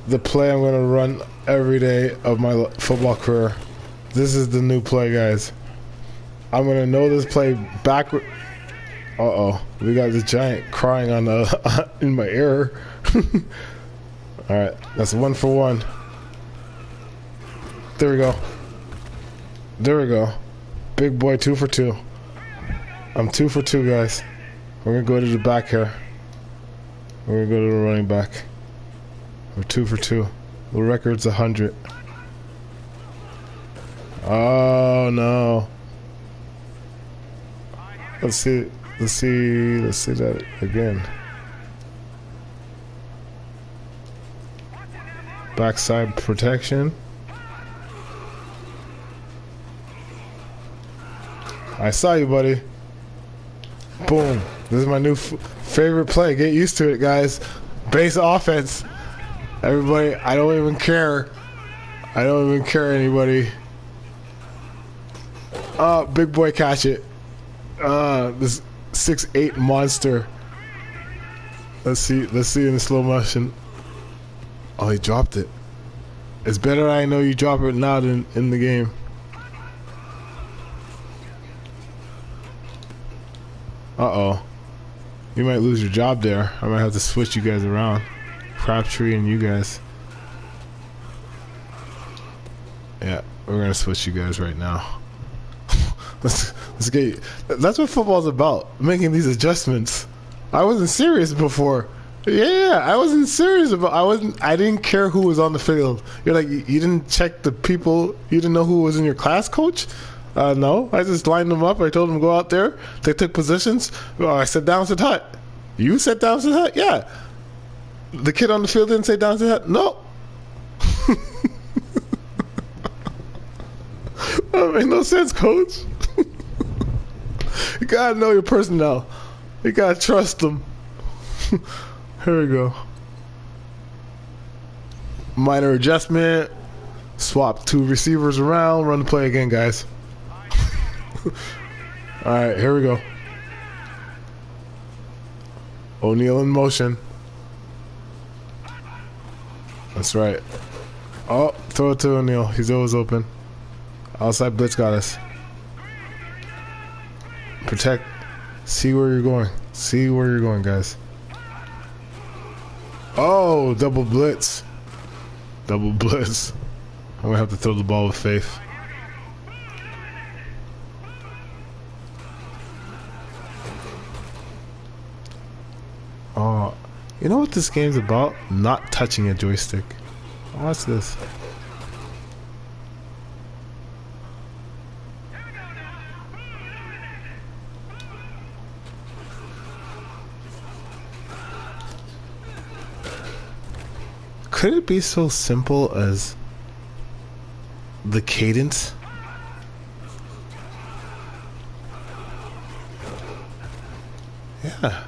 the play I'm gonna run every day of my football career. This is the new play, guys. I'm gonna know this play backward. Uh-oh, we got this giant crying on the in my ear. All right, that's 1 for 1. There we go. There we go. Big boy, 2 for 2. I'm 2 for 2, guys. We're gonna go to the back here. We're gonna go to the running back. We're 2 for 2. The record's 100. Oh no. Let's see that again. Backside protection. I saw you, buddy. Boom. This is my new favorite play. Get used to it, guys. Base offense. Everybody, I don't even care. I don't even care, anybody. Big boy, catch it. This 6'8" monster. Let's see in slow motion. Oh, he dropped it. It's better I know you drop it now than in the game. Uh-oh. You might lose your job there. I might have to switch you guys around. Crabtree and you guys. Yeah, we're gonna switch you guys right now. let's get. That's what football's about. Making these adjustments. I wasn't serious before. Yeah, I wasn't serious about. I didn't care who was on the field. You're like, you didn't check the people. You didn't know who was in your class, coach. No, I just lined them up. I told them to go out there. They took positions. I said down to hut. You said down to hut? Yeah. The kid on the field didn't say down to hut? No. That makes no sense, coach. You gotta know your personnel. You gotta trust them. Here we go. Minor adjustment. Swap 2 receivers around. Run the play again, guys. Alright, here we go. O'Neal in motion. That's right. Oh, throw it to O'Neal. He's always open. Outside blitz got us. Protect. See where you're going. See where you're going, guys. Oh, double blitz. Double blitz. I'm gonna have to throw the ball with faith. Oh, you know what this game's about? Not touching a joystick. Watch this. Could it be so simple as the cadence? Yeah.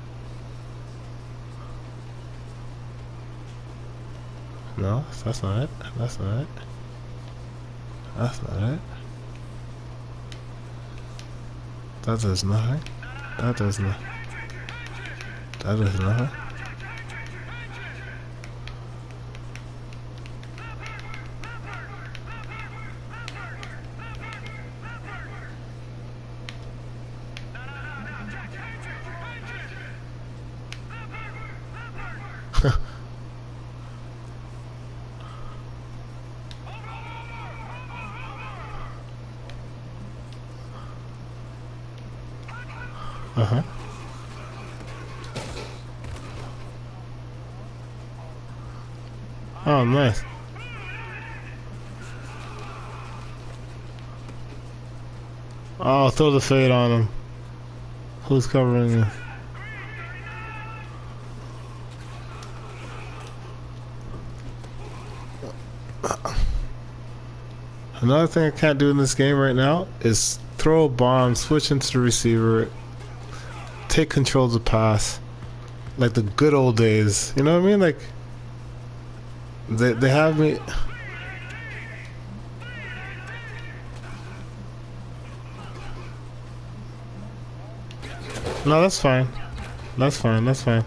No, that's not it. That's not it. That's not it. That does nothing. That does nothing. That does nothing. Uh-huh. Oh, nice. Oh, throw the fade on him. Who's covering him? Another thing I can't do in this game right now is throw a bomb, switch into the receiver, take control of the pass, like the good old days. You know what I mean? Like they have me. No, that's fine. That's fine. That's fine.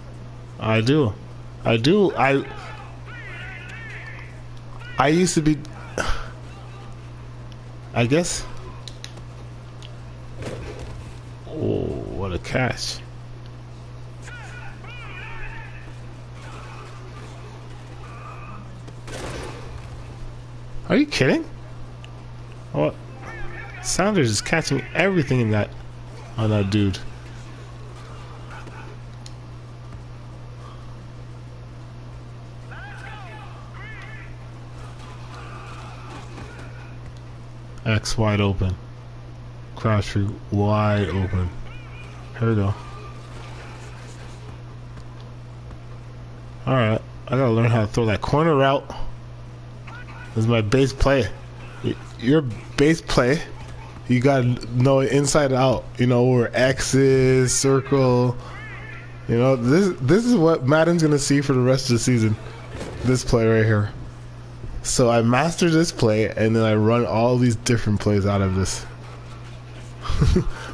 I do. I used to be. I guess. Oh, what a catch! Are you kidding? What? Sanders is catching everything in that on that dude. X wide open. Crabtree wide open. Here we go. Alright. I gotta learn how to throw that corner route. This is my base play. Your base play, you gotta know it inside out. You know where X is, circle. You know, this is what Madden's gonna see for the rest of the season. This play right here. So I master this play, and then I run all these different plays out of this.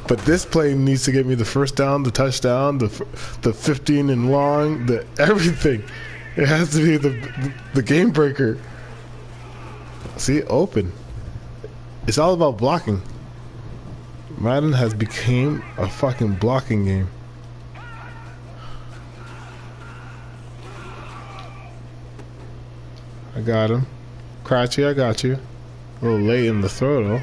But this play needs to get me the first down, the touchdown, the 15 and long, the everything. It has to be the game breaker. See, open. It's all about blocking. Madden has become a fucking blocking game. I got him. Cratchy, I got you. A little late in the throw though.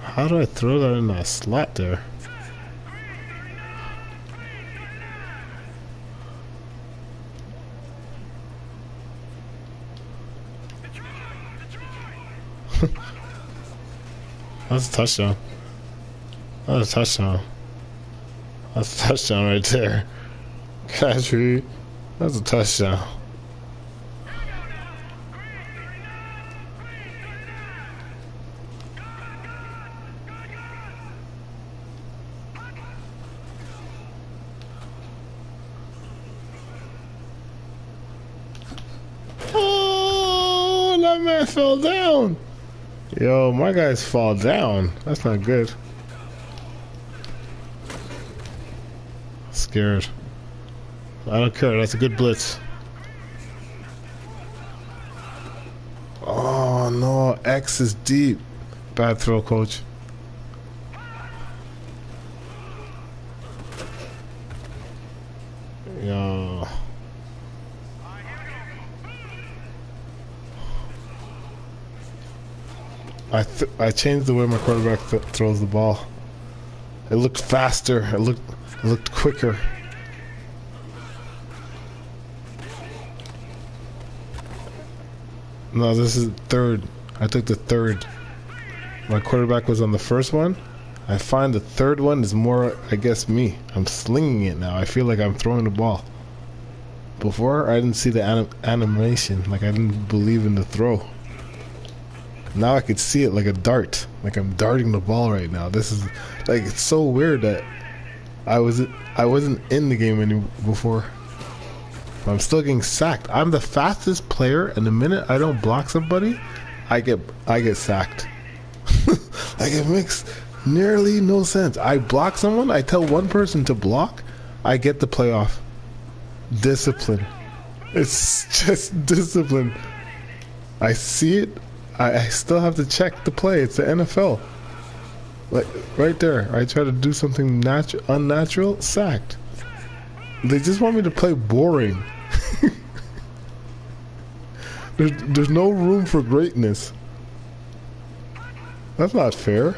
How do I throw that in that slot there? That's a touchdown. That's a touchdown. That's a touchdown right there. Catchy. That's a touchdown. Oh, that man fell down. Yo, my guys fall down. That's not good. Scared. I don't care. That's a good blitz. Oh no, X is deep. Bad throw, coach. Yo. I changed the way my quarterback throws the ball. It looked faster. It looked quicker. No, this is third. I took the third. My quarterback was on the first one. I find the third one is more, I guess, me. I'm slinging it now. I feel like I'm throwing the ball. Before, I didn't see the animation. Like, I didn't believe in the throw. Now I could see it like a dart. Like I'm darting the ball right now. This is like, it's so weird that I wasn't in the game any before. But I'm still getting sacked. I'm the fastest player, and the minute I don't block somebody, I get sacked. Like it makes nearly no sense. I block someone, I tell one person to block, I get the playoff. Discipline. It's just discipline. I see it. I still have to check the play. It's the NFL. Like right there, I try to do something unnatural, sacked. They just want me to play boring. There's no room for greatness. That's not fair.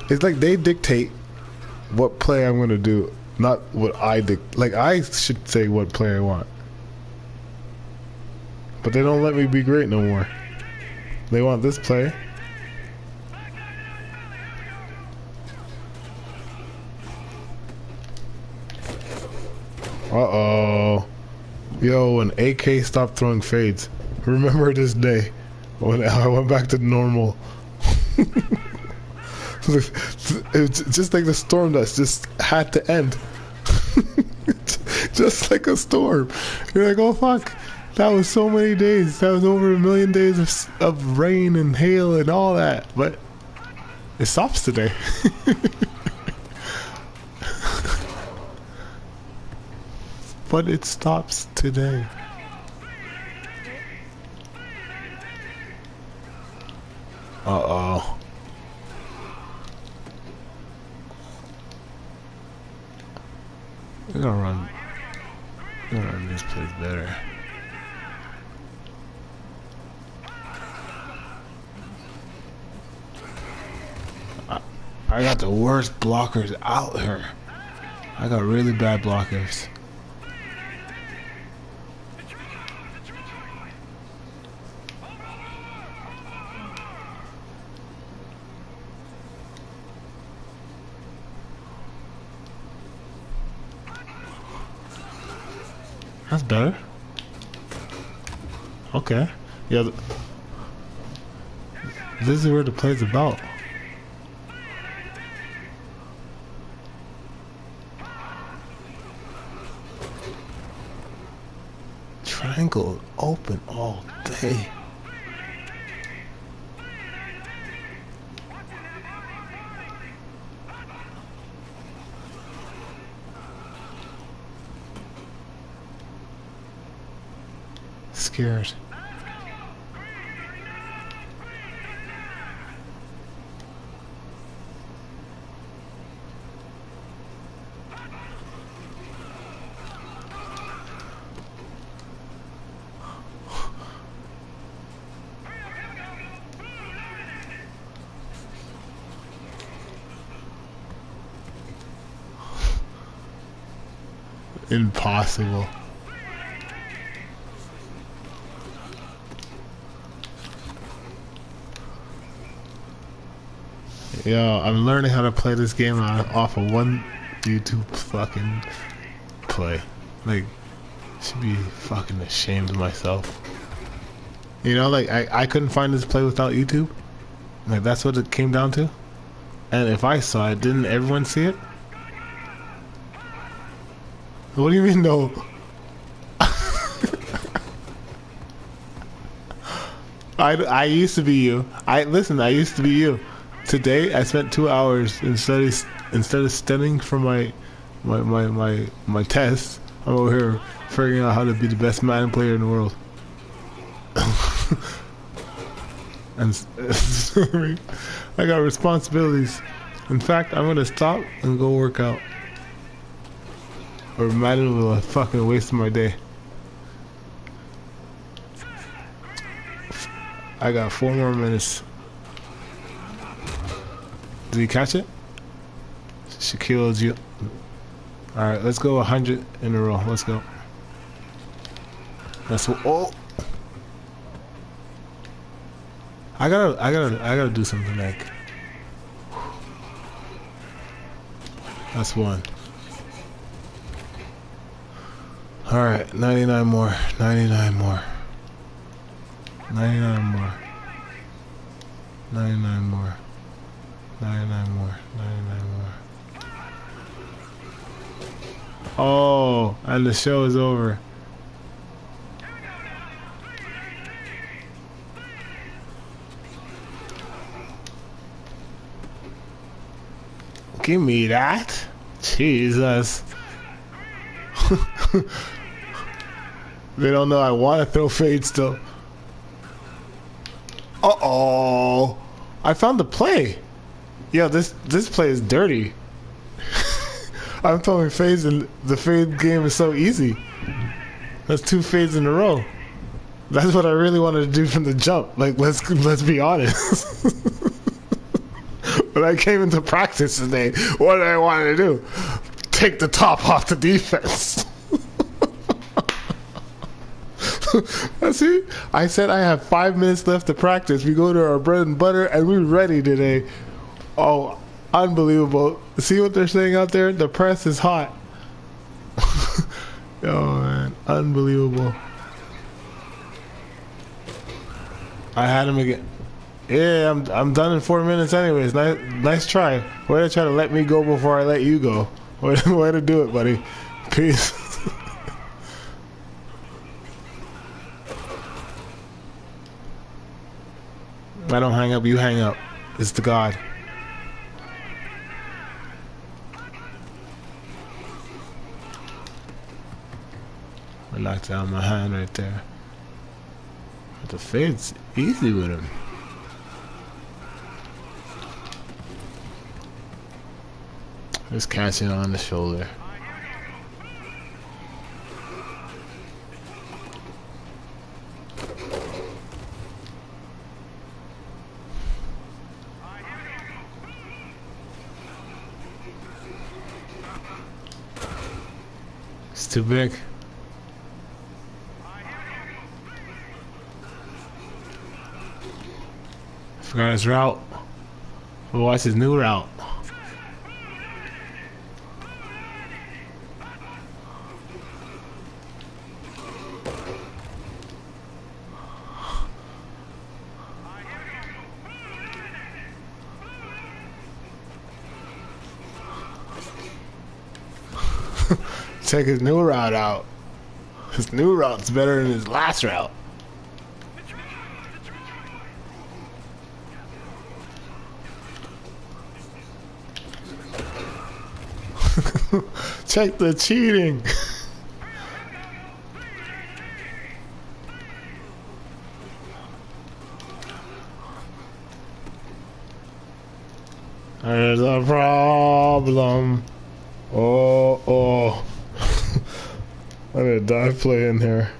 It's like they dictate what play I'm gonna do, not what I dictate. Like I should say what play I want, but they don't let me be great no more. They want this play. Uh-oh. Yo, when AK stopped throwing fades. Remember this day when I went back to normal. It's just like the storm that just had to end. Just like a storm. You're like, oh fuck. That was so many days. That was over 1,000,000 days of rain and hail and all that. But it stops today. But it stops today. Uh-oh. We're gonna run this place better. I got the worst blockers out here. I got really bad blockers. That's better. Okay. Yeah. This is where the play's about. Triangle open all day. Scared. Impossible. Yo, I'm learning how to play this game off of one YouTube fucking play. Like, should be fucking ashamed of myself. You know, like, I couldn't find this play without YouTube. Like, that's what it came down to. And if I saw it, didn't everyone see it? What do you mean, no? I used to be you. I used to be you. Today, I spent 2 hours instead of studying for my test. I'm over here figuring out how to be the best Madden player in the world. And I got responsibilities. In fact, I'm gonna stop and go work out. Or Madden will fucking waste my day. I got 4 more minutes. Did he catch it? Shaquille O'Neal. Alright, let's go 100 in a row. Let's go. That's what. Oh! I gotta do something like. That's one. Alright, 99 more. 99 more. 99 more. 99 more. 99 more. 99 more. Oh, and the show is over. Give me that. Jesus. They don't know I want to throw fade still. Uh-oh. I found the play. Yo, this play is dirty. I'm throwing fades and the fade game is so easy. That's 2 fades in a row. That's what I really wanted to do from the jump. Like, let's be honest. When I came into practice today, what did I want to do? Take the top off the defense. See, I said I have 5 minutes left to practice. We go to our bread and butter, and we're ready today. Oh, unbelievable! See what they're saying out there? The press is hot. Oh man, unbelievable! I had him again. Yeah, I'm done in 4 minutes anyways. Nice try. Way to try to let me go before I let you go. Way to do it, buddy. Peace. I don't hang up, you hang up. It's the God. I knocked down my hand right there. But the fade's easy with him. Just catching on the shoulder. It's too big. Forgot his route. But watch his new route. Check his new route out. His new route's better than his last route. Check the cheating. There's a problem. Oh. I need a dive play in here.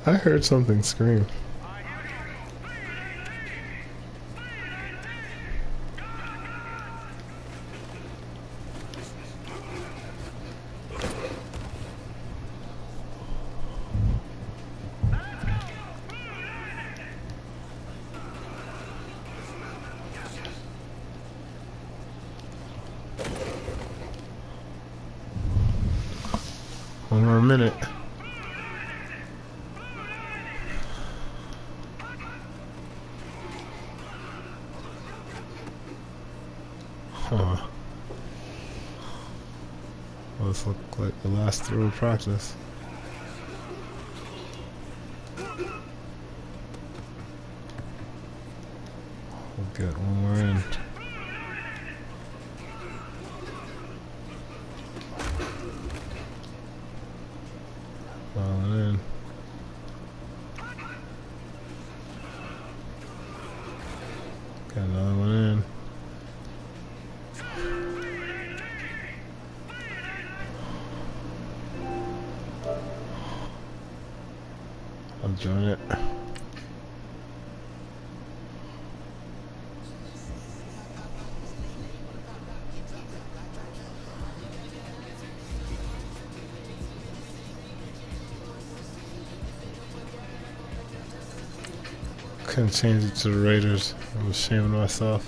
I heard something scream. One more minute. Huh. Well, this looked like the last throw of practice. We'll get one more in. Falling in. Got another one in. I'm doing it. Couldn't change it to the Raiders. I'm ashamed of myself.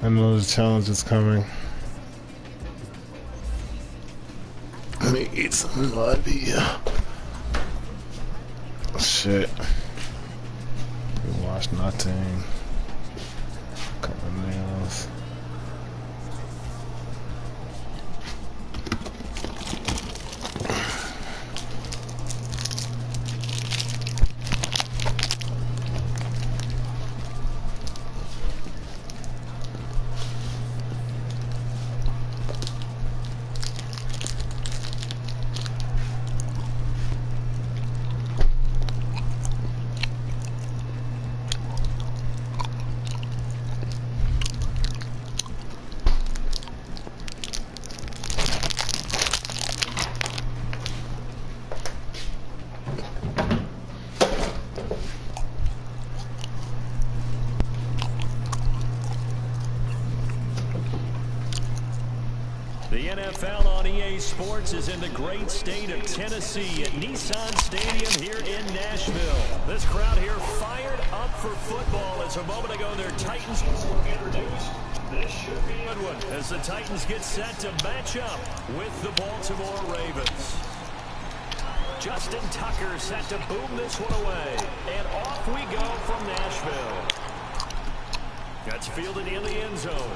I know the challenge is coming. Let me eat some muddy. Shit. Wash nothing. Cut my nails. The NFL on EA Sports is in the great state of Tennessee at Nissan Stadium here in Nashville. This crowd here fired up for football as a moment ago their Titans were introduced. This should be a good one as the Titans get set to match up with the Baltimore Ravens. Justin Tucker set to boom this one away. And off we go from Nashville. That's fielded in the end zone.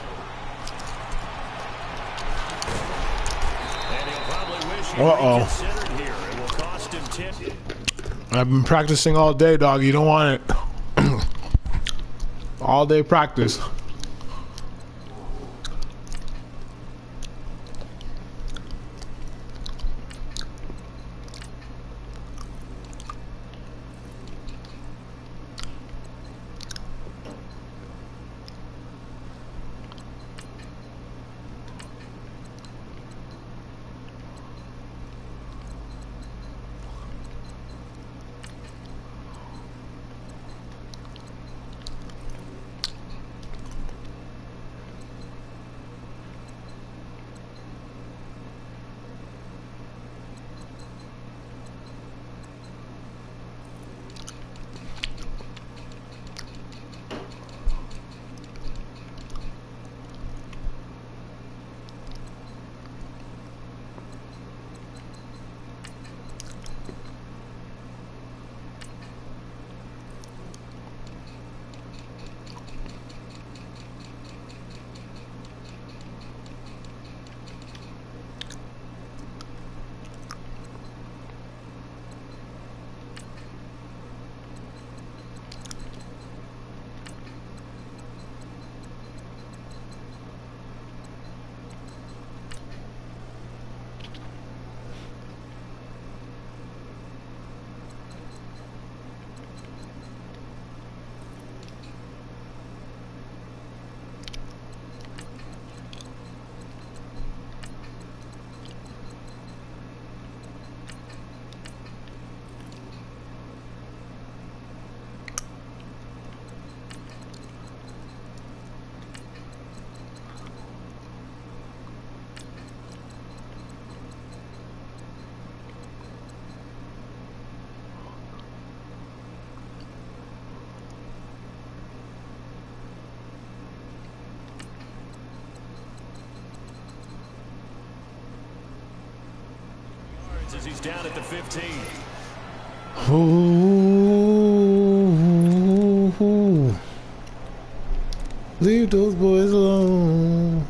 And he'll probably wish he reconsidered here. It will cost him 10. I've been practicing all day, dog. You don't want it. All day practice. As he's down at the 15. Ooh, leave those boys alone.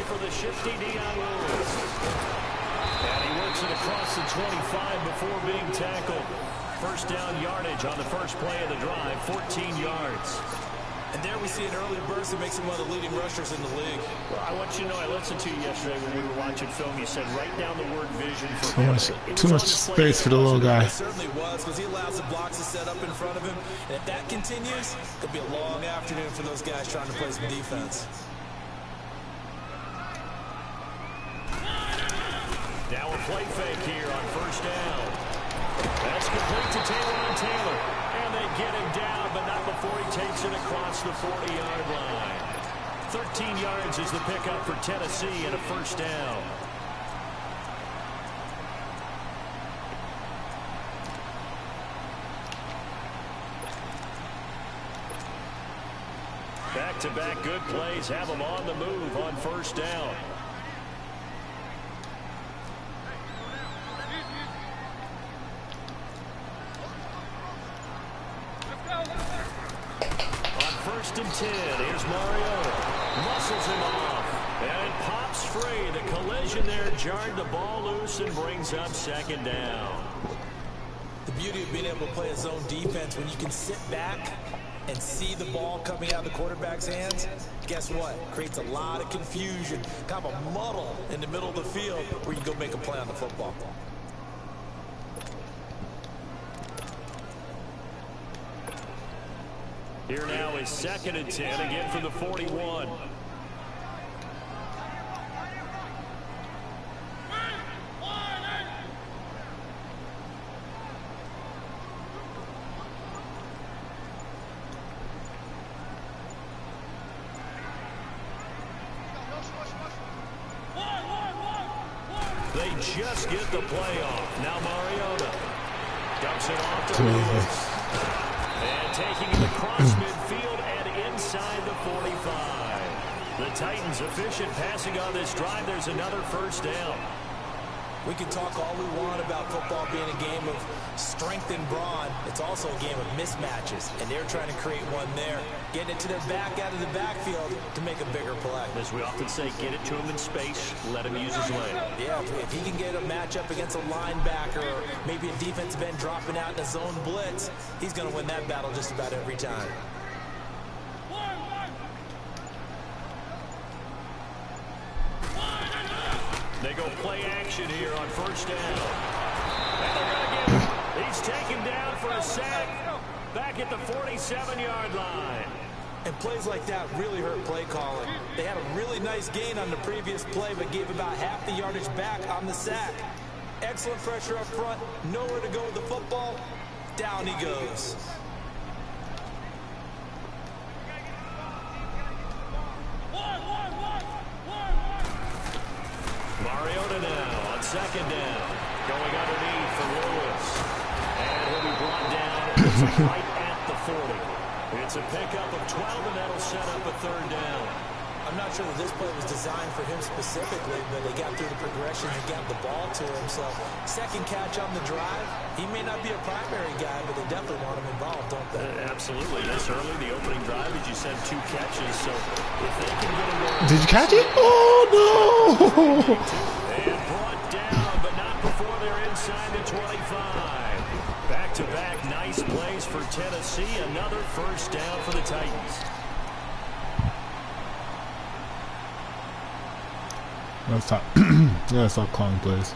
For the shifty Dion Lewis. And he works it across the 25 before being tackled. First down yardage on the first play of the drive, 14 yards. And there we see an early burst that makes him one of the leading rushers in the league. Well, I want you to know, I listened to you yesterday when we were watching film. You said write down the word vision for him. Too much space for the little guy. It certainly was, because he allows the blocks to set up in front of him. And if that continues, it'll be a long afternoon for those guys trying to play some defense. Now a play fake here on first down. That's complete to Taylor. And they get him down, but not before he takes it across the 40-yard line. 13 yards is the pickup for Tennessee and a first down. Back-to-back good plays have them on the move on first down. First and 10. Here's Mariota. Muscles him off. And it pops free. The collision there jarred the ball loose and brings up second down. The beauty of being able to play a zone defense when you can sit back and see the ball coming out of the quarterback's hands, guess what? Creates a lot of confusion, kind of a muddle in the middle of the field where you can go make a play on the football. Here now is 2nd and 10, again from the 41. They just get the play off. Now Mariota dumps it off to Lewis. And taking it across midfield and inside the 45. The Titans efficient passing on this drive. There's another first down. We can talk all we want about football being a game of strength and brawn. It's also a game of mismatches, and they're trying to create one there. Getting it to their back out of the backfield to make a bigger play. As we often say, get it to him in space, let him use his leg. Yeah, if he can get a matchup against a linebacker or maybe a defensive end dropping out in a zone blitz, he's going to win that battle just about every time. They go play action here on first down. And they're going to get him. He's taken down for a sack back at the 47-yard line. And plays like that really hurt play calling. They had a really nice gain on the previous play, but gave about half the yardage back on the sack. Excellent pressure up front. Nowhere to go with the football. Down he goes. Mariota now on 2nd down. Going underneath for Lewis. And he'll be brought down right at the 40. It's a pickup of 12, and that'll set up a 3rd down. I'm not sure that this play was designed for him specifically, but they got through the progressions and got the ball to him. So, 2nd catch on the drive. He may not be a primary guy, but they definitely want him involved, don't they? Absolutely. This early, the opening drive, as you said, 2 catches. So, if they can get him going... Did you catch it? Oh, no! And brought down, but not before they're inside the 25. Back-to-back nice plays for Tennessee. Another first down for the Titans. Let's stop. Yeah, stop calling plays.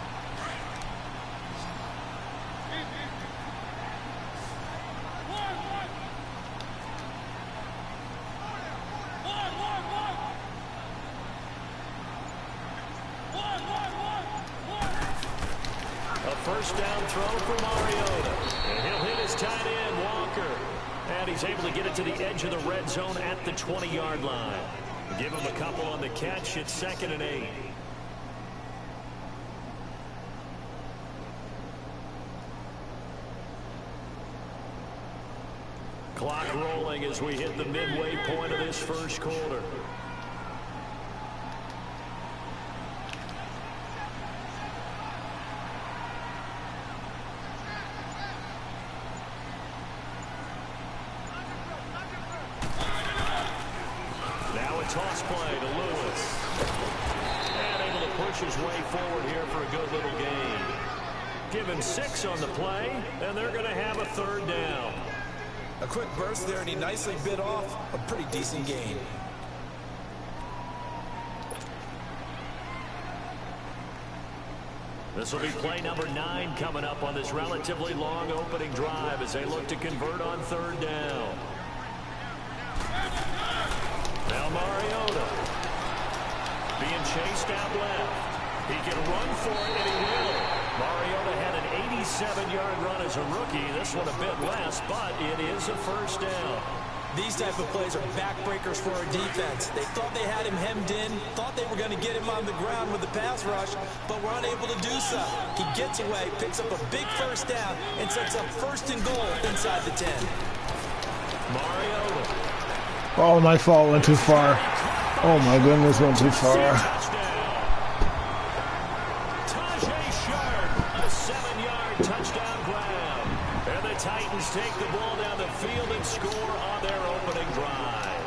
A first down throw for Mariota. And he'll hit his tight end, Walker. And he's able to get it to the edge of the red zone at the 20-yard line. Give him a couple on the catch. It's 2nd and 8. Clock rolling as we hit the midway point of this first quarter. Now a toss play to Lewis. And able to push his way forward here for a good little gain. Give him 6 on the play, and they're going to have a 3rd down. A quick burst there, and he nicely bit off a pretty decent gain. This will be play number 9 coming up on this relatively long opening drive as they look to convert on 3rd down. Now Mariota being chased out left. He can run for it, and he will. Mariota had an 87-yard run as a rookie. This one a bit less, but it is a first down. These type of plays are backbreakers for our defense. They thought they had him hemmed in, thought they were going to get him on the ground with the pass rush, but were unable to do so. He gets away, picks up a big first down, and sets up 1st and goal inside the 10. Mariota. Oh, my fault. Went too far. Oh, my goodness. Went too far. Touchdown grab. And the Titans take the ball down the field and score on their opening drive.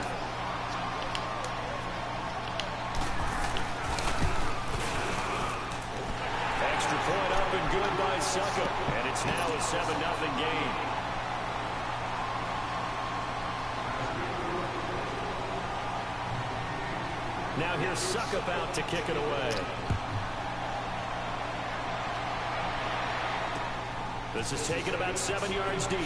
Extra point up and good by Suckup. And it's now a 7-0 game. Now here's Suckup out to kick it away. This is taken about 7 yards deep.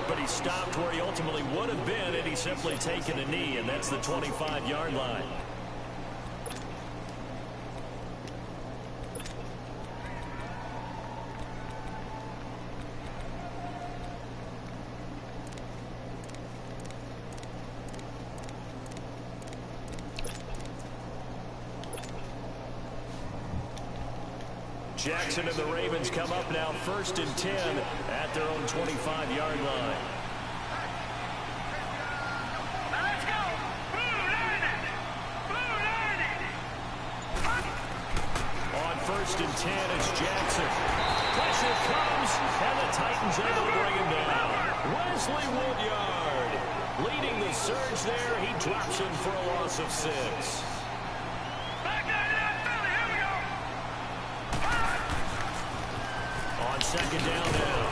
but he stopped where he ultimately would have been had he simply taken a knee, and that's the 25-yard line. Jackson and the Ravens come up now 1st and 10 at their own 25-yard line. Let's go! On 1st and 10 is Jackson. Pressure comes, and the Titans able to bring him down. Wesley Woodyard leading the surge there. He drops him for a loss of 6. On 2nd down now.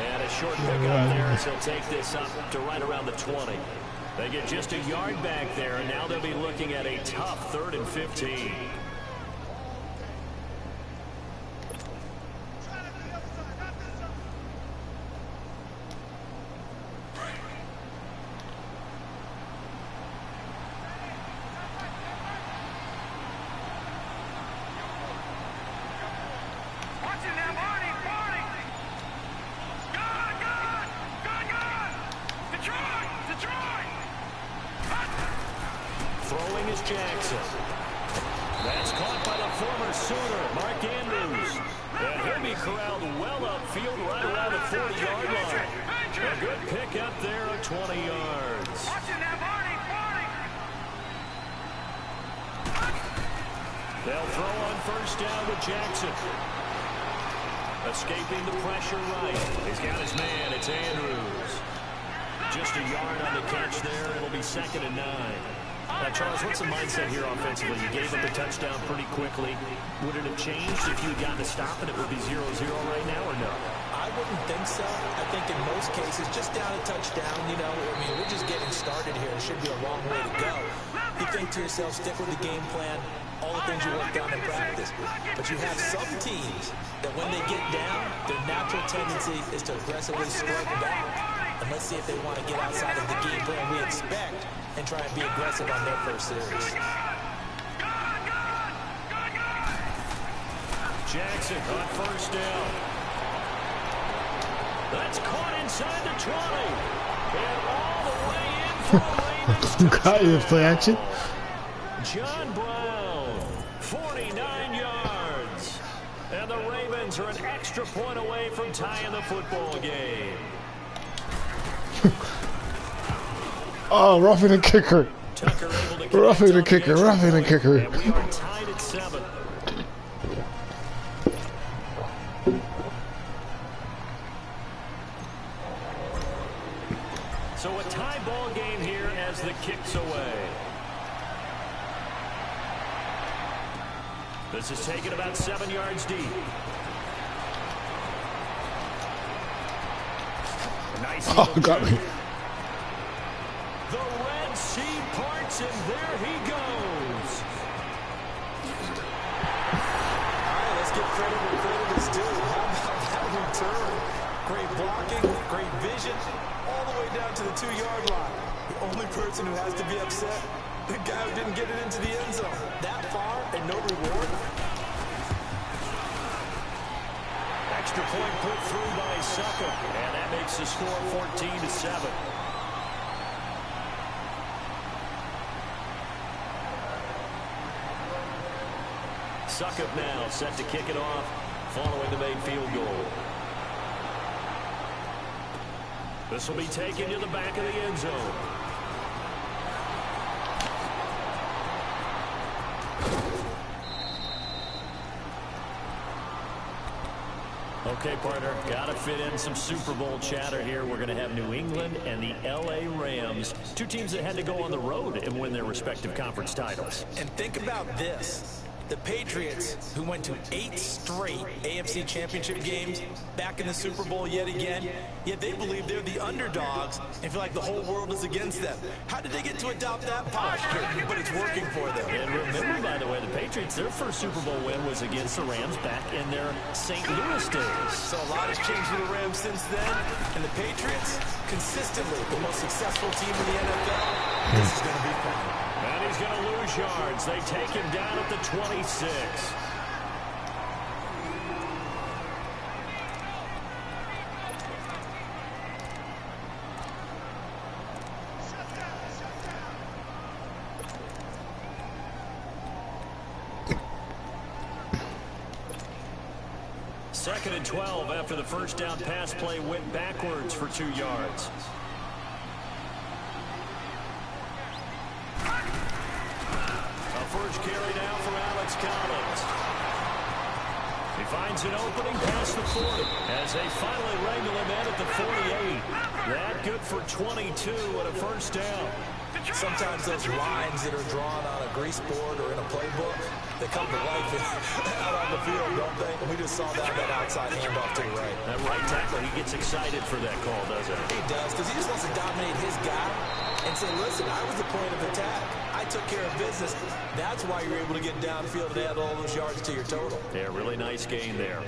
And a short pick up there as he'll take this up to right around the 20. They get just a yard back there, and now they'll be looking at a tough 3rd and 15. Throwing is Jackson. That's caught by the former Sooner, Mark Andrews. And he'll be corralled well upfield right around the 40-yard line. A good pick up there of 20 yards. They'll throw on 1st down with Jackson. Escaping the pressure right. He's got his man. It's Andrews. Just a yard on the catch there. It'll be 2nd and 9. Charles, what's the mindset here offensively? You gave up a touchdown pretty quickly. Would it have changed if you had gotten a stop and it would be 0-0 right now, or no? I wouldn't think so. I think in most cases, just down a touchdown, you know, I mean, we're just getting started here. It should be a long way to go. You think to yourself, stick with the game plan, all the things you worked on in practice. But you have some teams that when they get down, their natural tendency is to aggressively strike back. And let's see if they want to get outside of the game plan we expect and try and be aggressive on their first series. Jackson on 1st down. That's caught inside the 20. And all the way in for a Ravens Got you, play action. John Brown, 49 yards. And the Ravens are an extra point away from tying the football game. Oh, roughing the kicker. Roughing the kicker, roughing the kicker. And we are tied at 7. So a tie ball game here as the kick's away. This is taken about 7 yards deep. Nice. Oh, got me. The Red Sea parts, and there he goes. All right, let's give credit where credit is due. How about that return? Great blocking, great vision, all the way down to the 2-yard line. The only person who has to be upset, the guy who didn't get it into the end zone. That far and no reward. Extra point put through by Suckup, and that makes the score 14-7. Suckup now set to kick it off following the made field goal. This will be taken to the back of the end zone. Okay, partner, got to fit in some Super Bowl chatter here. We're going to have New England and the L.A. Rams, two teams that had to go on the road and win their respective conference titles. And think about this. The Patriots, who went to 8 straight AFC Championship games, back in the Super Bowl yet again, yet they believe they're the underdogs and feel like the whole world is against them. How did they get to adopt that posture? But it's working for them. And remember, by the way, the Patriots, their first Super Bowl win was against the Rams back in their St. Louis days. So a lot has changed for the Rams since then. And the Patriots, consistently the most successful team in the NFL. This is going to be fun. And he's going to lose yards. They take him down at the 26. Second and 12 after the first down pass play went backwards for 2 yards. First carry down for Alex Collins. He finds an opening past the 40 as they finally wrangle him in at the 48. That good for 22 and a first down. Sometimes those lines that are drawn on a grease board or in a playbook, they come to life out on the field, don't they? And we just saw that outside handoff to the right. That right tackle, he gets excited for that call, doesn't he? He does, because he just wants to dominate his guy and say, listen, I was the point of attack. I took care of business. That's why you're able to get downfield and add all those yards to your total. Yeah, really nice gain there.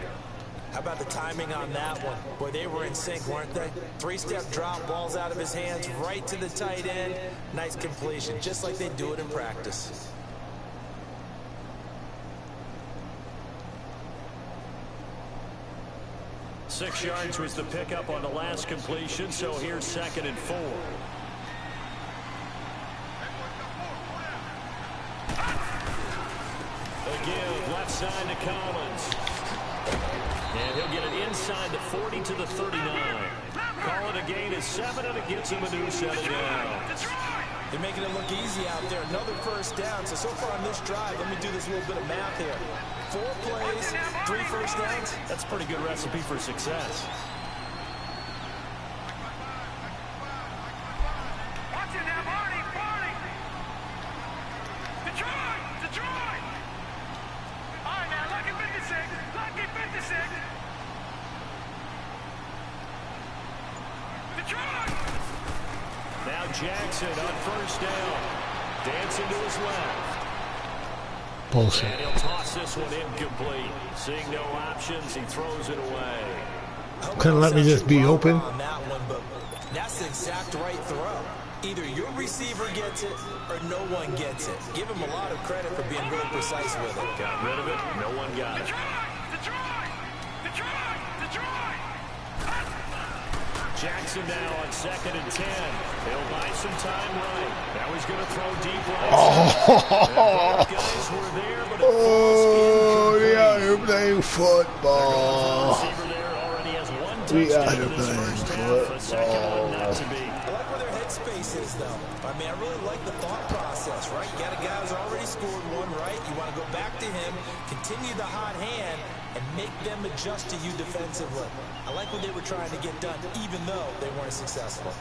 How about the timing on that one? Boy, they were in sync, weren't they? 3-step drop, balls out of his hands, right to the tight end. Nice completion, just like they do it in practice. Six yards was the pickup on the last completion, so here's second and 4. Again, left side to Collins. And he'll get it inside the 40 to the 39. Call it a gain of 7, and it gives him a new set of downs. They're making it look easy out there. Another first down. So far on this drive, let me do this little bit of math here. 4 plays, 3 first downs. That's a pretty good recipe for success. Now Jackson on first down. Dancing to his left. Bullshit. And he'll toss this one incomplete. Seeing no options, he throws it away. Couldn't let me just be open. On that one, but that's the exact right throw. Either your receiver gets it or no one gets it. Give him a lot of credit for being really precise with it. Got rid of it. No one got it. Jackson now on second and 10. He'll buy some time right. Now he's going to throw deep right. Both guys were there, but yeah, you're playing football. The receiver there already has 1 touchdown in this first half. A second one not to be. I like where their headspace is, though. I mean, I really like the thought process, right? You got a guy who's already scored one, right? You want to go back to him, continue the hot hand, and make them adjust to you defensively. I like what they were trying to get done, even though they weren't successful.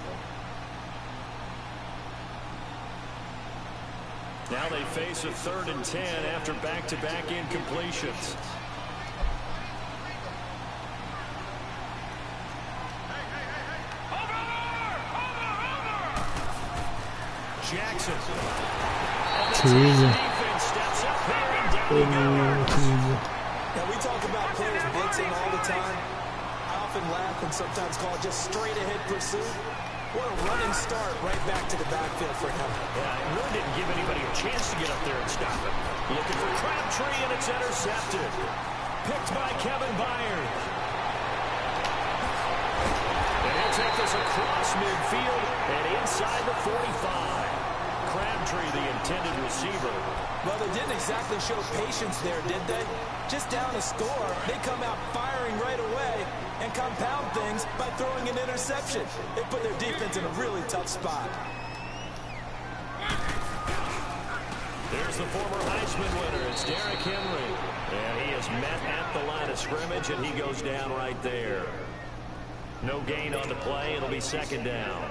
Now they face a 3rd and 10 after back-to-back incompletions. Jackson. Too easy. Steps up here and down he goes. Now, we talk about players blitzing all the time. I often laugh and sometimes call it just straight-ahead pursuit. What a running start right back to the backfield for him. Yeah, it really didn't give anybody a chance to get up there and stop him. Looking for Crabtree, and it's intercepted. Picked by Kevin Byard. And he'll take this across midfield and inside the 45. Crabtree, the intended receiver. Well, they didn't exactly show patience there, did they? Just down a score, they come out firing right away and compound things by throwing an interception. They put their defense in a really tough spot. There's the former Heisman winner. It's Derrick Henry. And he is met at the line of scrimmage, and he goes down right there. No gain on the play. It'll be second down.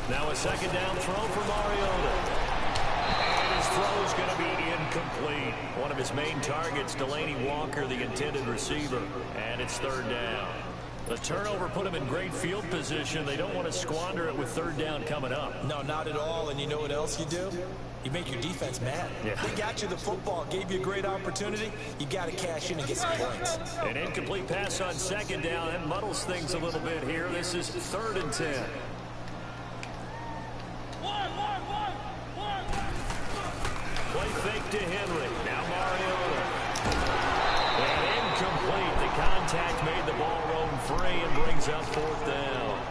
Now a second down throw for Mariota. And his throw is going to be incomplete. One of his main targets, Delaney Walker, the intended receiver. And it's third down. The turnover put him in great field position. They don't want to squander it with third down coming up. No, not at all. And you know what else you do? You make your defense mad. Yeah. They got you the football, gave you a great opportunity. You got to cash in and get some points. An incomplete pass on second down. That muddles things a little bit here. This is 3rd and 10. Play fake to Henry. Now Mariota. And incomplete. The contact made the ball roam free and brings up 4th down.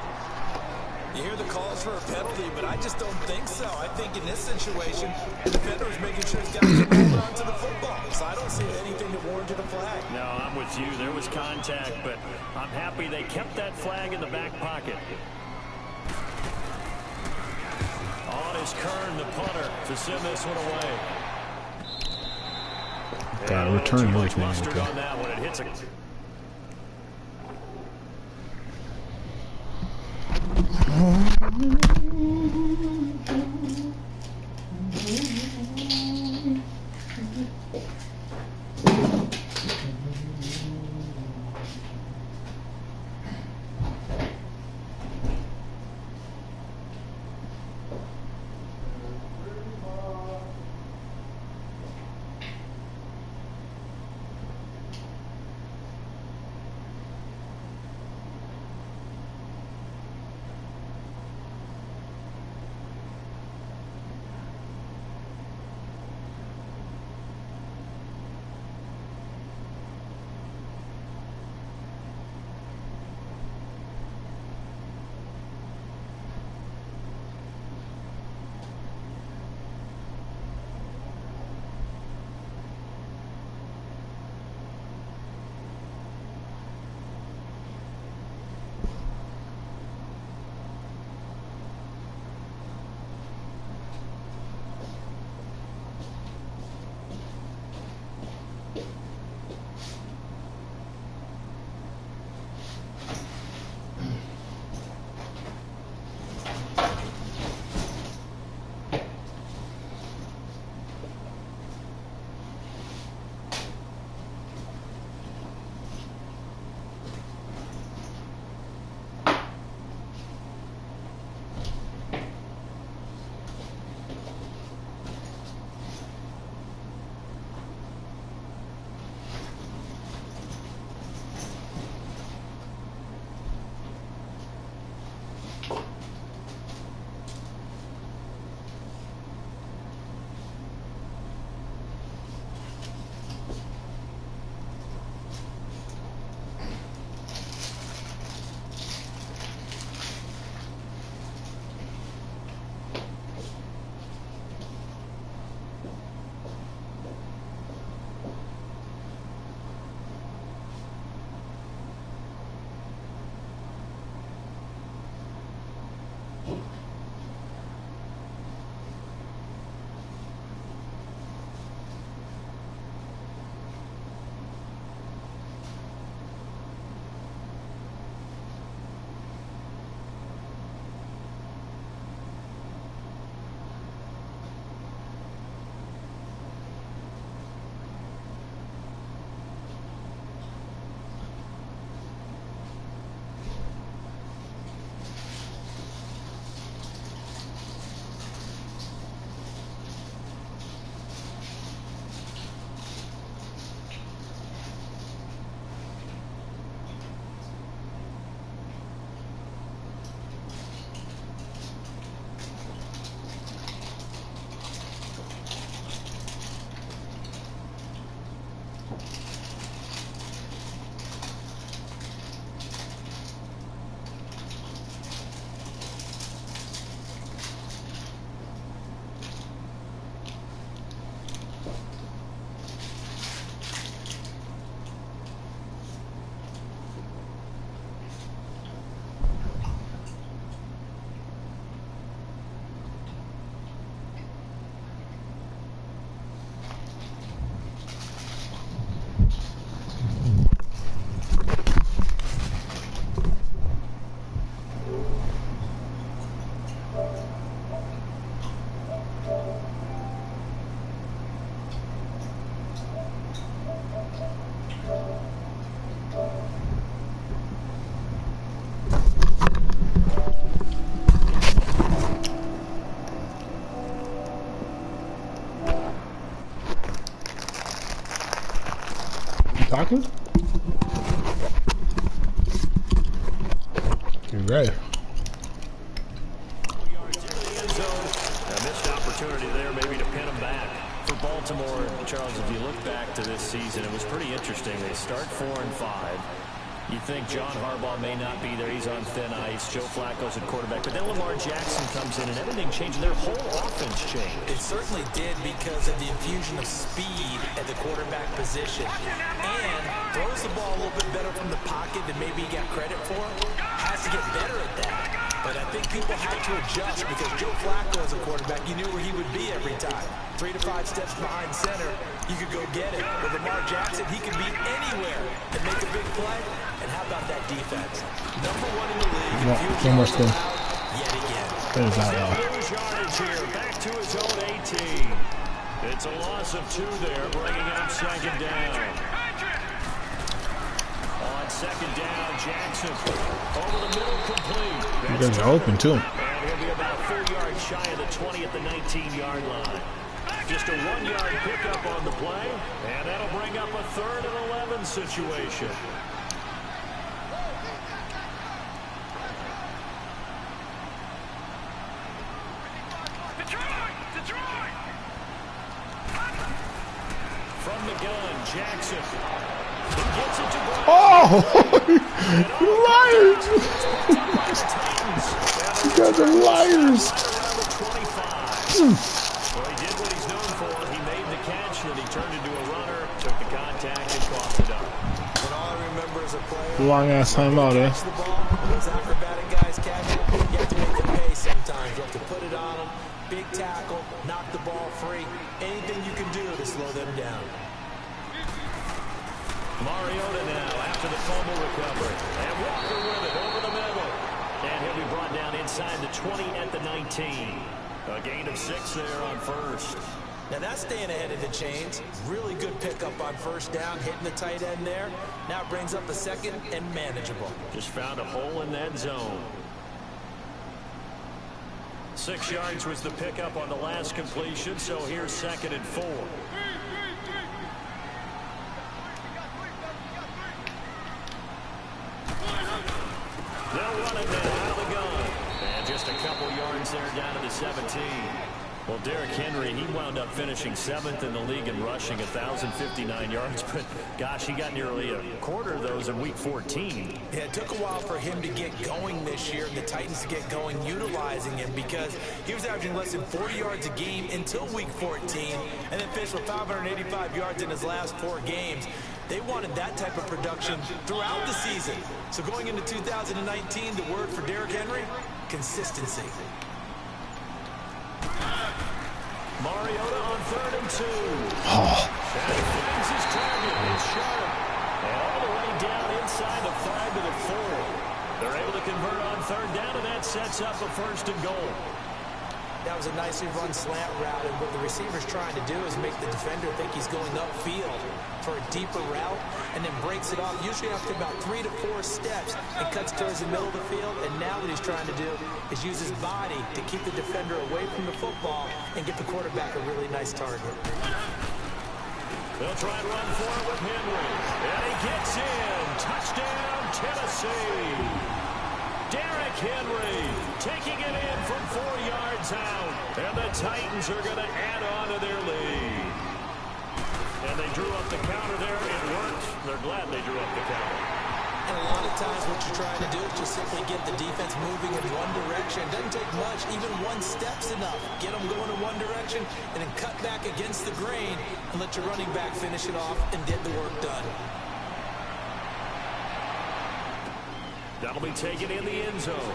You hear the calls for a penalty, but I just don't think so. I think in this situation, the defender is making sure he's got to hold on to the football. So I don't see anything that warranted a flag. No, I'm with you. There was contact, but I'm happy they kept that flag in the back pocket. On is Kern, the punter, to send this one away. Got a return like that. Mustard on that one. It hits a... You're right. A missed opportunity there maybe to pin them back. For Baltimore, Charles, if you look back to this season, it was pretty interesting. They start 4-5. You think John Harbaugh may not be there. He's on thin ice. Joe Flacco's at quarterback. But then Lamar Jackson comes in and everything changed. Their whole offense changed. It certainly did because of the infusion of speed at the quarterback position. And throws the ball a little bit better from the pocket than maybe he got credit for. Has to get better at that. But I think people had to adjust because Joe Flacco as a quarterback, you knew where he would be every time. 3 to 5 steps behind center, you could go get it. With Lamar Jackson, he could be anywhere and make a big play. And how about that defense? Number 1 in the league. No more spin. Yet again. That is not loud. Yardage here, back to his own 18. It's a loss of 2 there, bringing up second down. On second down, Jackson over the middle, complete. You guys are open too. And he'll be about 4 yards shy of the 20 at the 19-yard line. Just a 1-yard pickup on the play, and that'll bring up a 3rd and 11 situation. From the gun, Jackson. He gets it to Brown. Oh, you liars! You guys are liars. Well, he did what he's known for. He made the catch, then he turned into a runner, took the contact, and coughed it up. And all I remember as a player, Long ass timeout, eh? catch the ball, those acrobatic guys catch it, you have to make them pay sometimes. You have to put it on them, big tackle, knock the ball free. Anything you can do to slow them down. Mariota now after the fumble recovery. And Walker with it over the middle. And he'll be brought down inside the 20 at the 19. A gain of 6 there on first. Now that's staying ahead of the chains. Really good pickup on first down, hitting the tight end there. Now it brings up a 2nd and manageable. Just found a hole in that zone. 6 yards was the pickup on the last completion, so here's 2nd and 4. They'll run it now out of the gun. And just a couple yards there down to the 17. Well, Derrick Henry, he wound up finishing 7th in the league in rushing, 1,059 yards. But, gosh, he got nearly a quarter of those in Week 14. Yeah, it took a while for him to get going this year and the Titans to get going utilizing him because he was averaging less than 40 yards a game until Week 14 and then finished with 585 yards in his last 4 games. They wanted that type of production throughout the season. So going into 2019, the word for Derrick Henry, consistency. Mariota on 3rd and 2. And he finds his target. It's sharp. And all the way down inside the 5 to the 4. They're able to convert on 3rd down, and that sets up a 1st and goal. That was a nicely run slant route, and what the receiver's trying to do is make the defender think he's going upfield for a deeper route, and then breaks it off, usually after about 3 to 4 steps, and cuts towards the middle of the field. And now what he's trying to do is use his body to keep the defender away from the football and get the quarterback a really nice target. They'll try and run for it with Henry, and he gets in. Touchdown, Tennessee. Derrick Henry taking it in from 4 yards out. And the Titans are going to add on to their lead. And they drew up the counter there. It worked. They're glad they drew up the counter. And a lot of times what you're trying to do is just simply get the defense moving in one direction. It doesn't take much. Even 1 step's enough. Get them going in one direction and then cut back against the grain and let your running back finish it off and get the work done. That'll be taken in the end zone.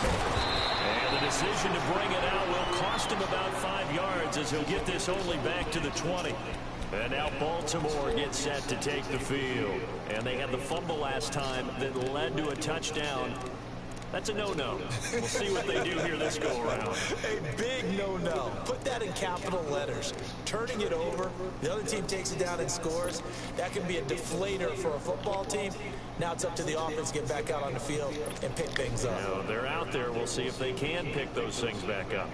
And the decision to bring it out will cost him about 5 yards as he'll get this only back to the 20. And now Baltimore gets set to take the field. And they had the fumble last time that led to a touchdown. That's a no-no. We'll see what they do here this go-around. A big no-no. Put that in capital letters. Turning it over, the other team takes it down and scores. That can be a deflator for a football team. Now it's up to the offense to get back out on the field and pick things up. Now, they're out there. We'll see if they can pick those things back up.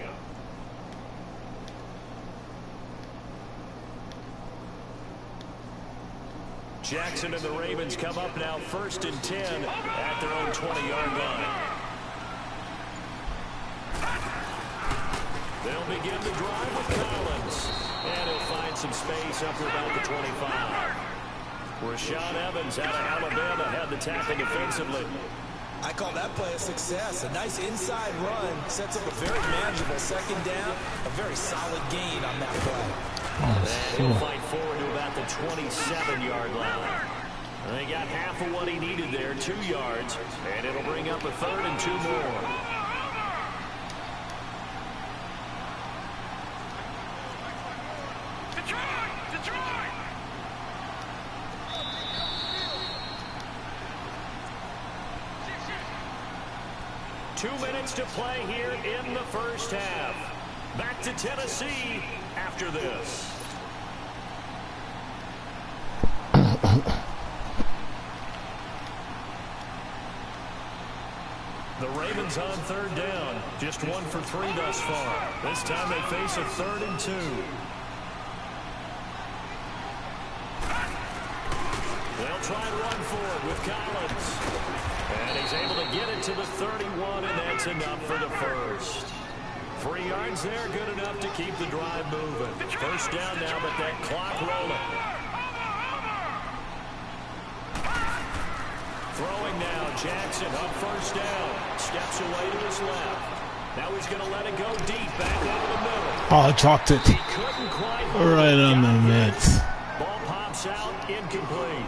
Jackson and the Ravens come up now 1st and 10 at their own 20-yard line. They'll begin the drive with Collins. And he'll find some space up to about the 25. Rashaan Evans out of Alabama had the tackle defensively. I call that play a success. A nice inside run sets up a very manageable 2nd down. A very solid gain on that play. And he'll fight forward to about the 27-yard line. And they got half of what he needed there, 2 yards. And it'll bring up a 3rd and 2 more. Detroit! 2 minutes to play here in the first half. Back to Tennessee after this. The Ravens on 3rd down. Just 1 for 3 thus far. This time they face a 3rd and 2. They'll try and run for it with Collins. And he's able to get it to the 31, and that's enough for the first. 3 yards there, good enough to keep the drive moving. First down now, but that clock rolling. Throwing now, Jackson up 1st down. Steps away to his left. Now he's going to let it go deep, back over the middle. Oh, I dropped it. He couldn't quite Right on the mitts. Ball pops out, incomplete.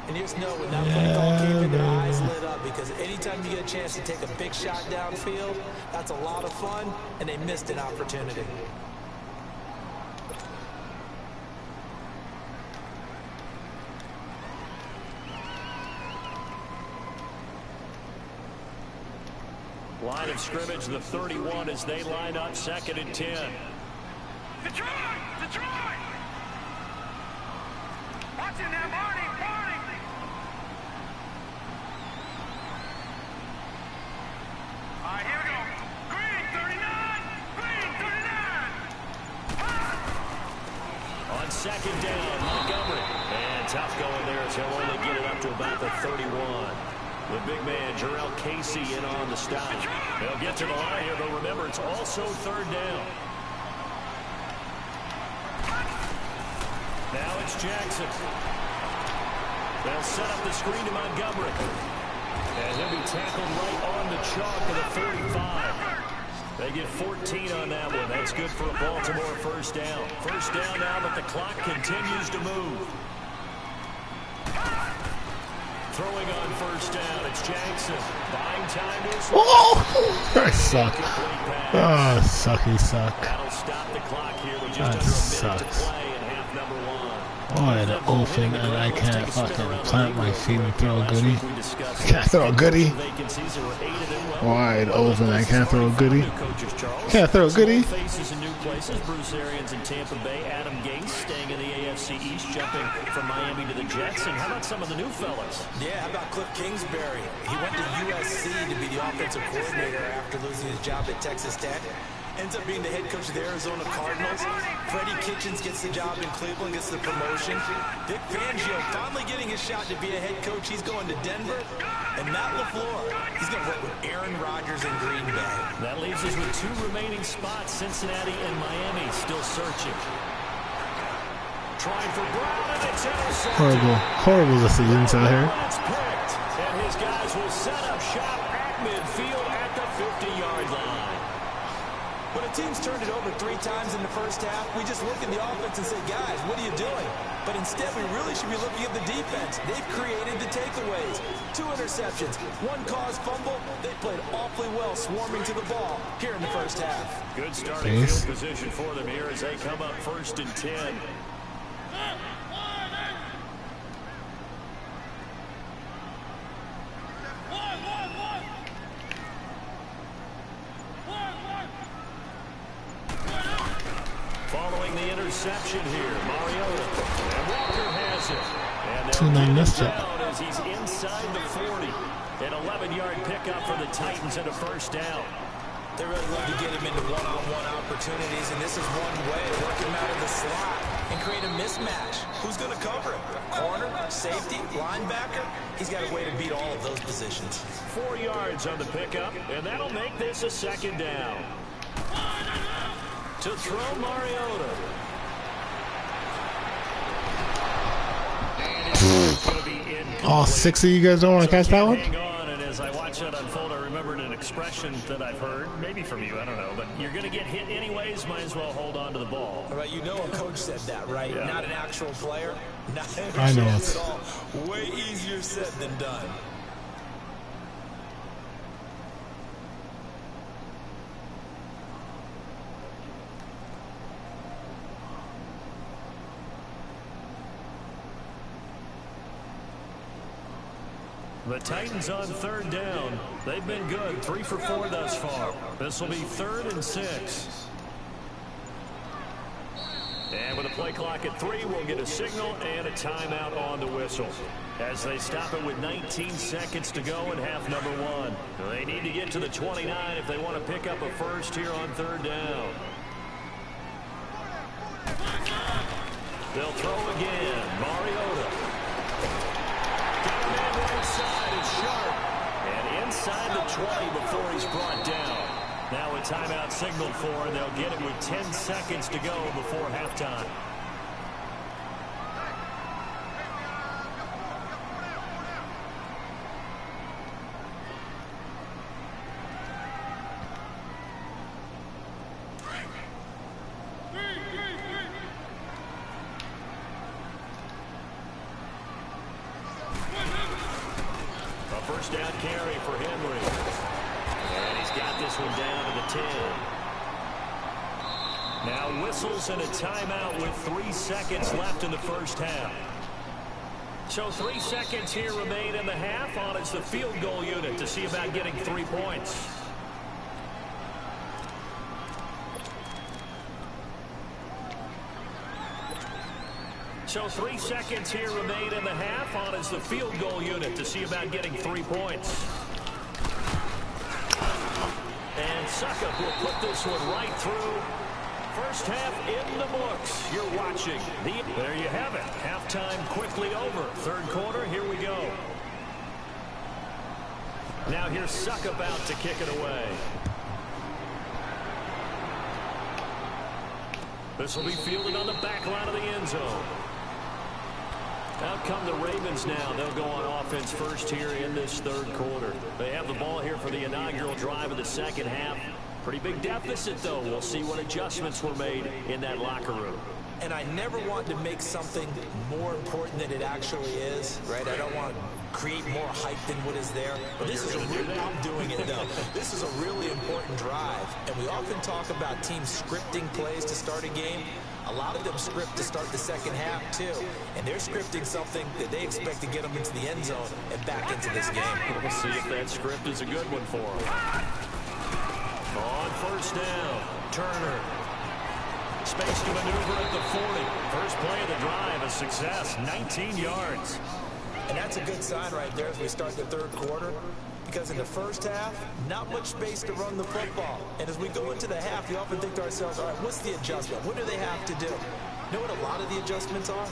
And you just know when that play call came in, their eyes lit up, because anytime you get a chance to take a big shot downfield, that's a lot of fun, and they missed an opportunity. Line of scrimmage, the 31 as they line up 2nd and 10. Detroit! Watching that, Marty! All right, here we go. Green 39! On 2nd down, Montgomery. And tough going there as he'll only get it up to about the 31. The big man, Jarrell Casey, in on the stop. They'll get to the line here, but remember, it's also 3rd down. Now it's Jackson. They'll set up the screen to Montgomery. And he'll be tackled right on the chalk of the 45. They get 14 on that one. That's good for a Baltimore first down. First down now, but the clock continues to move. Throwing on 1st down, it's Jackson. Buying time to his left. Oh, I suck. Oh, sucky suck. That'll stop the clock here with just That under a minute to sucks. play in half number 1. Oh, I had an open and I can't fucking plant my feet and throw a goodie. Can't throw a goodie. Wide open, I can't throw a goodie. Can't throw a goodie. Faces in new places. Bruce Arians in Tampa Bay. Adam Gase staying in the AFC East, jumping from Miami to the Jets. And how about some of the new fellas? Yeah, how about Cliff Kingsbury? He went to USC to be the offensive coordinator after losing his job at Texas Tech. Ends up being the head coach of the Arizona Cardinals. Freddie Kitchens gets the job in Cleveland, gets the promotion. Vic Fangio finally getting his shot to be a head coach. He's going to Denver. And Matt LaFleur, he's going to work with Aaron Rodgers in Green Bay. That leaves us with 2 remaining spots. Cincinnati and Miami still searching. Trying for Brown, and it's intercepted. Horrible decisions out here. It's picked, and his guys will set up shop at midfield at the 50-yard line. When a team's turned it over 3 times in the first half, we just look at the offense and say, guys, what are you doing? But instead, we really should be looking at the defense. They've created the takeaways. 2 interceptions, 1 caused fumble. They played awfully well swarming to the ball here in the first half. Good starting field position for them here as they come up 1st and 10. Following the interception here, Mariota. And Walker has it. And they'll missed it. down as he's inside the 40. An 11-yard pickup for the Titans and a first down. They really love to get him into one-on-one opportunities, and this is one way to work him out of the slot. and create a mismatch. Who's going to cover him? Corner, safety, linebacker? He's got a way to beat all of those positions. 4 yards on the pickup, and that'll make this a second down. To throw Mariota. And it's going to be incomplete. All 6 of you guys don't want to catch that one? Hang on, and as I watch that unfold, I remembered an expression that I've heard, maybe from you, I don't know, but you're going to get hit anyways, might as well hold on to the ball. All right, you know a coach said that, right? Yeah. Not an actual player. Not I know at it. all. Way easier said than done. The Titans on third down. They've been good, 3 for 4 thus far. This will be 3rd and 6. And with a play clock at 3, we'll get a signal and a timeout on the whistle. As they stop it with 19 seconds to go in half number 1. They need to get to the 29 if they want to pick up a first here on third down. They'll throw again. Mariota. Right side is sharp. And inside the 20 before he's brought down. Now a timeout signaled for, and they'll get it with 10 seconds to go before halftime. First down carry for Henry. And he's got this one down to the 10. Now whistles and a timeout with 3 seconds left in the first half. So 3 seconds here remain in the half on as the field goal unit to see about getting 3 points. So 3 seconds here remain in the half on as the field goal unit to see about getting 3 points. And Suckup will put this one right through. First half in the books. You're watching. There you have it. Halftime quickly over. Third quarter, here we go. Now here's Suckup out to kick it away. This will be fielded on the back line of the end zone. Out come the Ravens now. They'll go on offense first here in this third quarter. They have the ball here for the inaugural drive of the second half. Pretty big deficit, though. We'll see what adjustments were made in that locker room. And I never want to make something more important than it actually is, right? I don't want to create more hype than what is there. But this is I'm doing it, though. This is a really important drive. And we often talk about teams scripting plays to start a game. A lot of them script to start the second half, too. And they're scripting something that they expect to get them into the end zone and back into this game. We'll see if that script is a good one for them. On first down, Turner. Space to maneuver at the 40. First play of the drive, a success, 19 yards. And that's a good sign right there as we start the third quarter. Because in the first half, not much space to run the football. And as we go into the half, we often think to ourselves, all right, what's the adjustment? What do they have to do? You know what a lot of the adjustments are?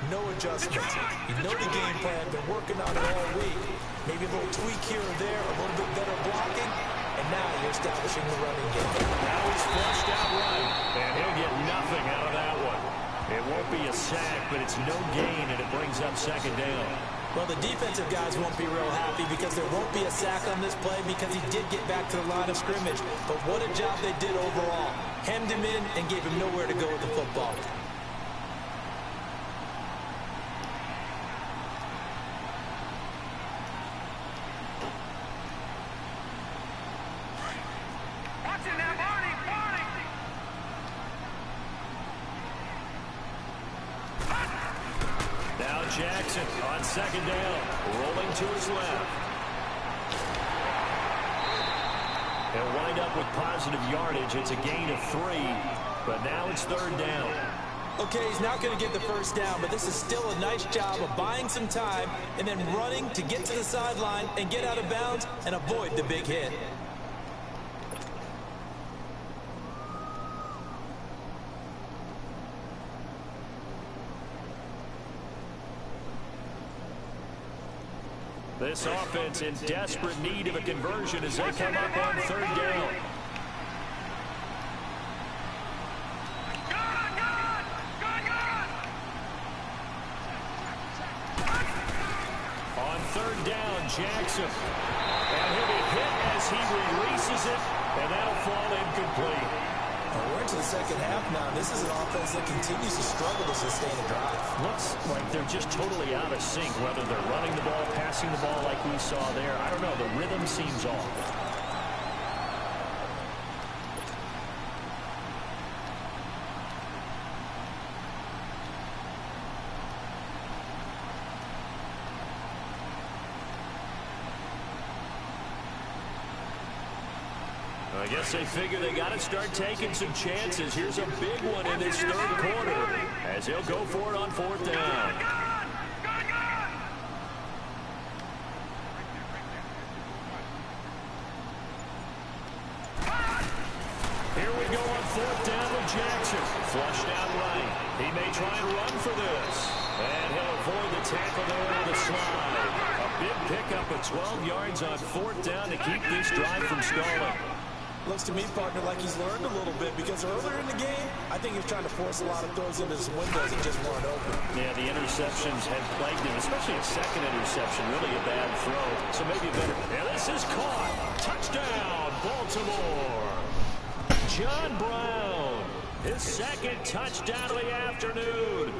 No adjustments. You know the game plan, been working on it all week. Maybe a little tweak here or there, a little bit better blocking. And now you're establishing the running game. Now he's flushed out right. And he'll get nothing out of that one. It won't be a sack, but it's no gain, and it brings up second down. Well, the defensive guys won't be real happy because there won't be a sack on this play because he did get back to the line of scrimmage. But what a job they did overall. Hemmed him in and gave him nowhere to go with the football. Watching that, Barney! Now Jackson on second down, rolling to his left. He'll wind up with positive yardage. It's a gain of 3, but now it's third down. Okay, he's not going to get the first down, but this is still a nice job of buying some time and then running to get to the sideline and get out of bounds and avoid the big hit. This offense in desperate need of a conversion as they come up on third down. On third down, Jackson. And he'll be hit as he releases it, and that'll fall incomplete. We're into the second half now. This is an offense that continues to struggle to sustain a drive. Looks like they're just totally out of sync, whether they're running the ball, passing the ball like we saw there. I don't know. The rhythm seems off. I guess they figure they got to start taking some chances. Here's a big one in this third quarter as he'll go for it on fourth down. Here we go on fourth down with Jackson. Flushed out right. He may try and run for this. And he'll avoid the tackle there with a slide. A big pickup of 12 yards on fourth down to keep this drive from stalling. Looks to me, partner, like he's learned a little bit because earlier in the game, I think he was trying to force a lot of throws into his windows that just weren't open. Yeah, the interceptions had plagued him, especially a second interception, really a bad throw. So maybe better. Yeah, this is caught. Touchdown, Baltimore. John Brown, his second touchdown of the afternoon.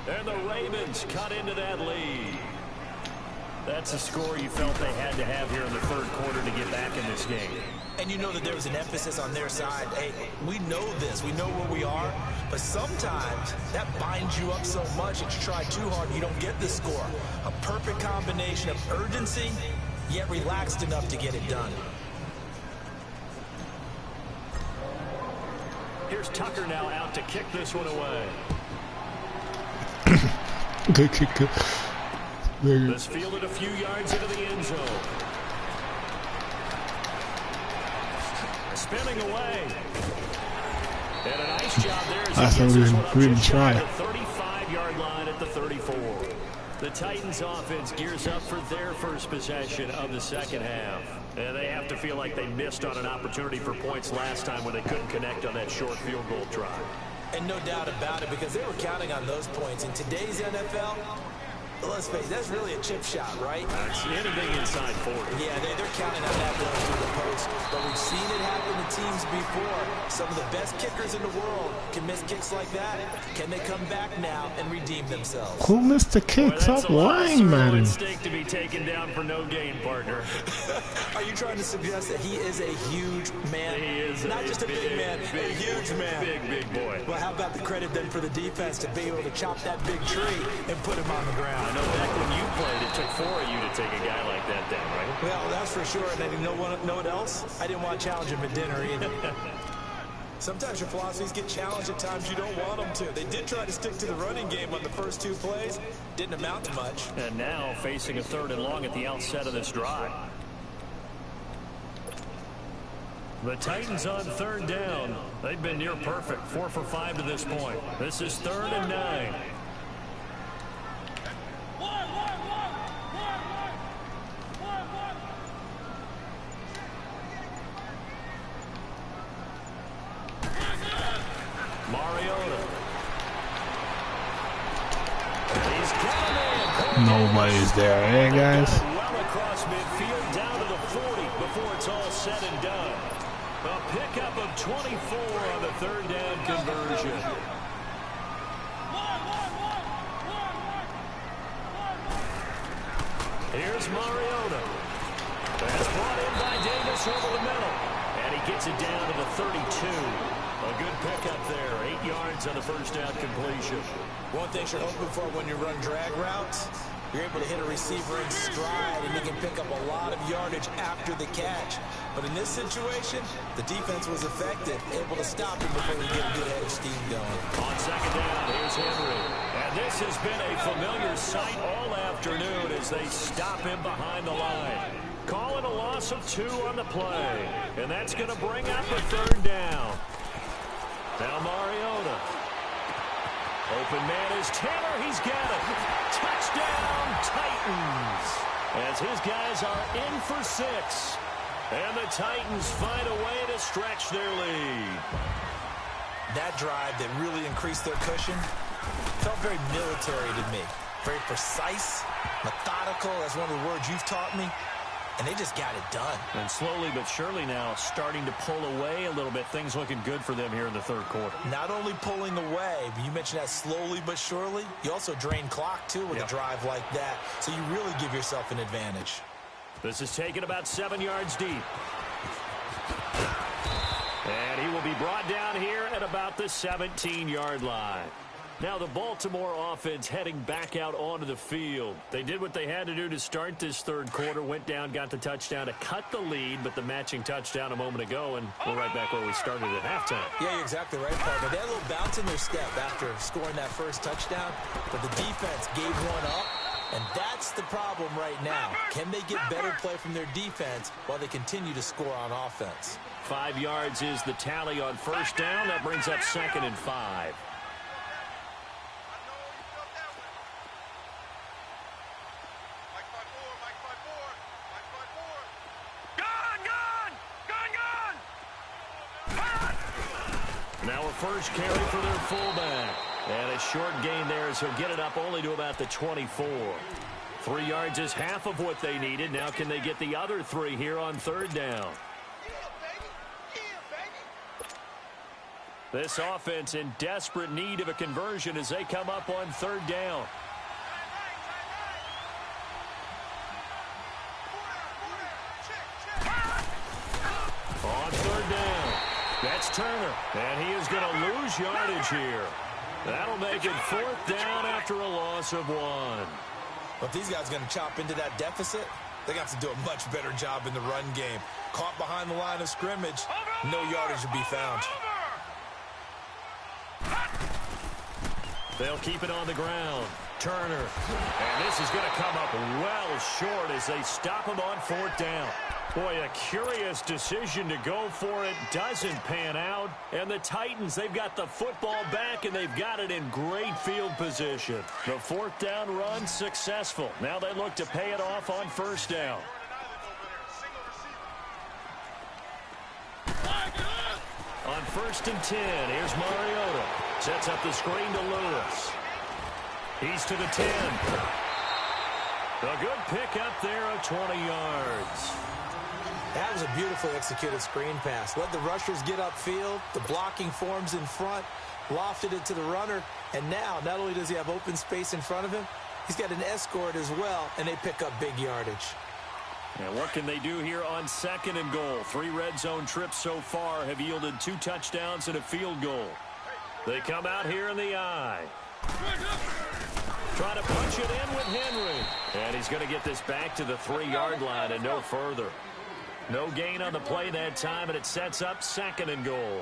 And the Ravens cut into that lead. That's a score you felt they had to have here in the third quarter to get back in this game. And you know that there was an emphasis on their side. Hey, we know this. We know where we are. But sometimes that binds you up so much that you try too hard and you don't get the score. A perfect combination of urgency, yet relaxed enough to get it done. Here's Tucker now out to kick this one away. Good kick. This fielded a few yards into the end zone. Spinning away. And a nice job there as he gets this one up just shy of the 35-yard line at the 34. The Titans offense gears up for their first possession of the second half. And they have to feel like they missed on an opportunity for points last time when they couldn't connect on that short field goal try. And no doubt about it, because they were counting on those points. In today's NFL, let's face it, that's really a chip shot, right? That's anything inside 40. Yeah, they're counting on that going through the post. But we've seen it happen to teams before. Some of the best kickers in the world can miss kicks like that. Can they come back now and redeem themselves? Who missed the kick? Stop lying, man. Instinct to be taken down for no gain, partner. Are you trying to suggest that he is a huge man? He is not just a big man, a huge man. Big boy. Well, how about the credit then for the defense to be able to chop that big tree and put him on the ground? I know back when you played, it took 4 of you to take a guy like that down, right? Well, that's for sure. And then you know what else? I didn't want to challenge him at dinner either. Sometimes your philosophies get challenged at times you don't want them to. They did try to stick to the running game on the first 2 plays. Didn't amount to much. And now facing a 3rd and long at the outset of this drive. The Titans on 3rd down. They've been near perfect. 4 for 5 to this point. This is 3rd and 9. Mariota. He's got him in. Nobody's there, eh, guys? Well across midfield, down to the 40 before it's all said and done. A pickup of 24 on the 3rd down conversion. Here's Mariota. That's brought in by Davis over the middle. And he gets it down to the 32. A good pickup there. 8 yards on the first down completion. One thing you're hoping for when you run drag routes, you're able to hit a receiver in stride and you can pick up a lot of yardage after the catch. But in this situation, the defense was effective, able to stop him before he get a good head of steam going. On 2nd down, here's Henry. And this has been a familiar sight all afternoon as they stop him behind the line. Calling a loss of 2 on the play. And that's going to bring up a 3rd down. Now Mariota. Open man is Taylor. He's got it. Touchdown, Titans. as his guys are in for 6. And the Titans find a way to stretch their lead. That drive that really increased their cushion felt very military to me. Very precise, methodical. That's one of the words you've taught me. And they just got it done. And slowly but surely now starting to pull away a little bit. Things looking good for them here in the third quarter. Not only pulling away, but you mentioned that slowly but surely. You also drain clock, too, with a drive like that. So you really give yourself an advantage. This is taken about 7 yards deep. And he will be brought down here at about the 17-yard line. Now the Baltimore offense heading back out onto the field. They did what they had to do to start this third quarter. Went down, got the touchdown to cut the lead, but the matching touchdown a moment ago, and we're right back where we started at halftime. Yeah, you're exactly right, partner. They had a little bounce in their step after scoring that first touchdown, but the defense gave one up, and that's the problem right now. Can they get better play from their defense while they continue to score on offense? 5 yards is the tally on first down. That brings up 2nd and 5. Now a first carry for their fullback. And a short gain there as he'll get it up only to about the 24. 3 yards is half of what they needed. Now can they get the other 3 here on third down? This offense in desperate need of a conversion as they come up on third down. On third down, that's Turner, and he is going to lose yardage here. That'll make it 4th down after a loss of 1. Well, if these guys are going to chop into that deficit, they got to do a much better job in the run game. Caught behind the line of scrimmage, no yardage to be found. They'll keep it on the ground. Turner, and this is going to come up well short as they stop him on 4th down. Boy, a curious decision to go for it. Doesn't pan out. And the Titans, they've got the football back, and they've got it in great field position. The 4th down run successful. Now they look to pay it off on first down. On 1st and 10, here's Mariota. Sets up the screen to Lewis. He's to the 10. A good pick up there of 20 yards. That was a beautifully executed screen pass. Let the rushers get upfield. The blocking forms in front. Lofted it to the runner. And now, not only does he have open space in front of him, he's got an escort as well, and they pick up big yardage. And what can they do here on 2nd and goal? 3 red zone trips so far have yielded 2 touchdowns and a field goal. They come out here in the eye. Trying to punch it in with Henry. And he's going to get this back to the 3-yard line and no further. No gain on the play that time, and it sets up 2nd and goal.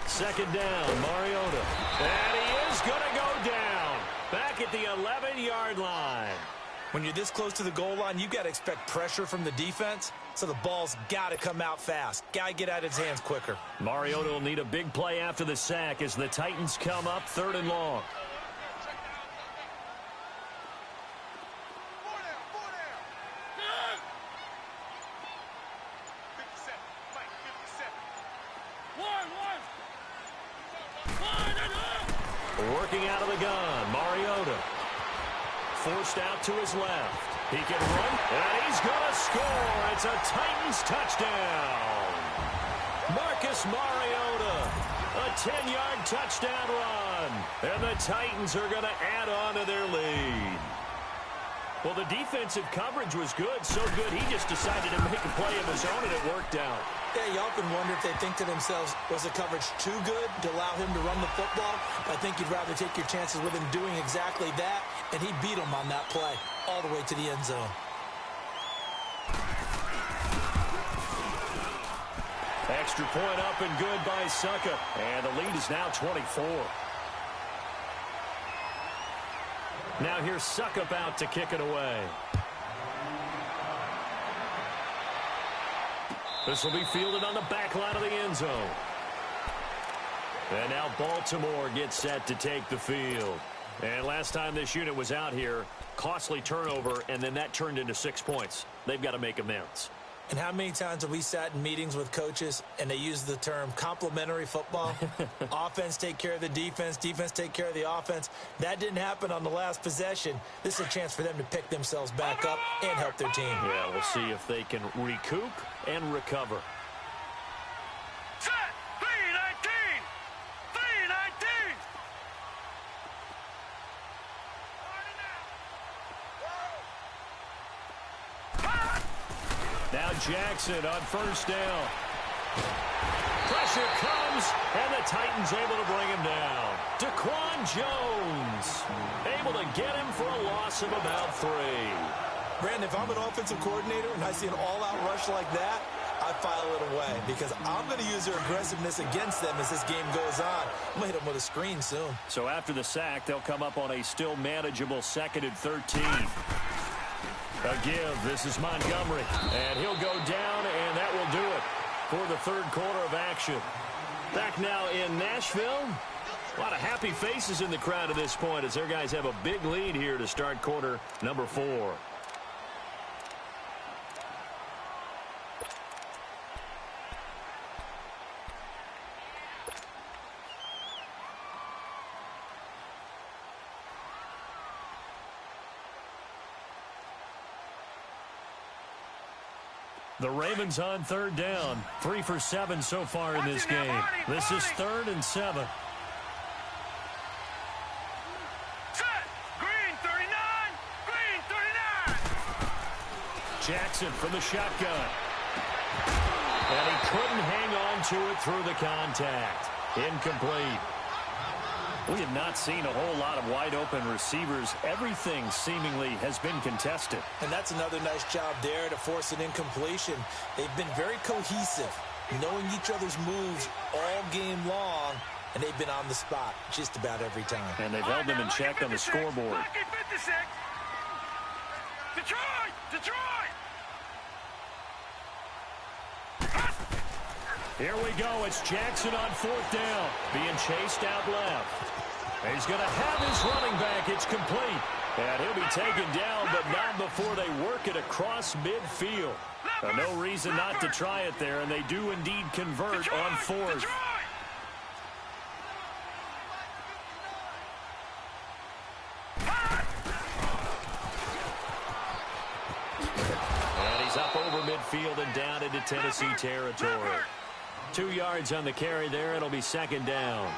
2nd down, Mariota. And he is going to go down. Back at the 11-yard line. When you're this close to the goal line, you've got to expect pressure from the defense, so the ball's got to come out fast. Got to get out of his hands quicker. Mariota will need a big play after the sack as the Titans come up 3rd and long. Working out of the gun, Mariota. Forced out to his left. He can run, and he's going to score. It's a Titans touchdown. Marcus Mariota, a 10-yard touchdown run. And the Titans are going to add on to their lead. Well, the defensive coverage was good, so good he just decided to make a play of his own, and it worked out. Yeah, you often wonder if they think to themselves, was the coverage too good to allow him to run the football? I think you'd rather take your chances with him doing exactly that, and he beat him on that play all the way to the end zone. Extra point up and good by Suckup, and the lead is now 24. Now here's Suckup out to kick it away. This will be fielded on the back line of the end zone. And now Baltimore gets set to take the field. And last time this unit was out here, costly turnover, and then that turned into 6 points. They've got to make amends. And how many times have we sat in meetings with coaches and they use the term complementary football? Offense take care of the defense, defense take care of the offense. That didn't happen on the last possession. This is a chance for them to pick themselves back up and help their team. Yeah, we'll see if they can recoup and recover. Set. 3-19. 3-19. Now Jackson on first down. Pressure comes, and the Titans able to bring him down. Daquan Jones able to get him for a loss of about 3. Brandon, if I'm an offensive coordinator and I see an all-out rush like that, I file it away because I'm going to use their aggressiveness against them as this game goes on. I'm going to hit them with a screen soon. So after the sack, they'll come up on a still manageable 2nd and 13. A give. This is Montgomery. And he'll go down, and that will do it for the third quarter of action. Back now in Nashville. A lot of happy faces in the crowd at this point as their guys have a big lead here to start quarter number 4. The Ravens on third down. 3 for 7 so far in this game. This is 3rd and 7. Set. Green 39. Green 39. Jackson from the shotgun. And he couldn't hang on to it through the contact. Incomplete. We have not seen a whole lot of wide-open receivers. Everything seemingly has been contested. And that's another nice job there to force an incompletion. They've been very cohesive, knowing each other's moves all game long, and they've been on the spot just about every time. And they've held them in check on the scoreboard. Lucky 56. Detroit! Detroit! Here we go. It's Jackson on 4th down. Being chased out left. He's going to have his running back. It's complete. And he'll be taken down, but not before they work it across midfield. No reason not to try it there, and they do indeed convert on 4th. And he's up over midfield and down into Tennessee territory. 2 yards on the carry there. It'll be 2nd down.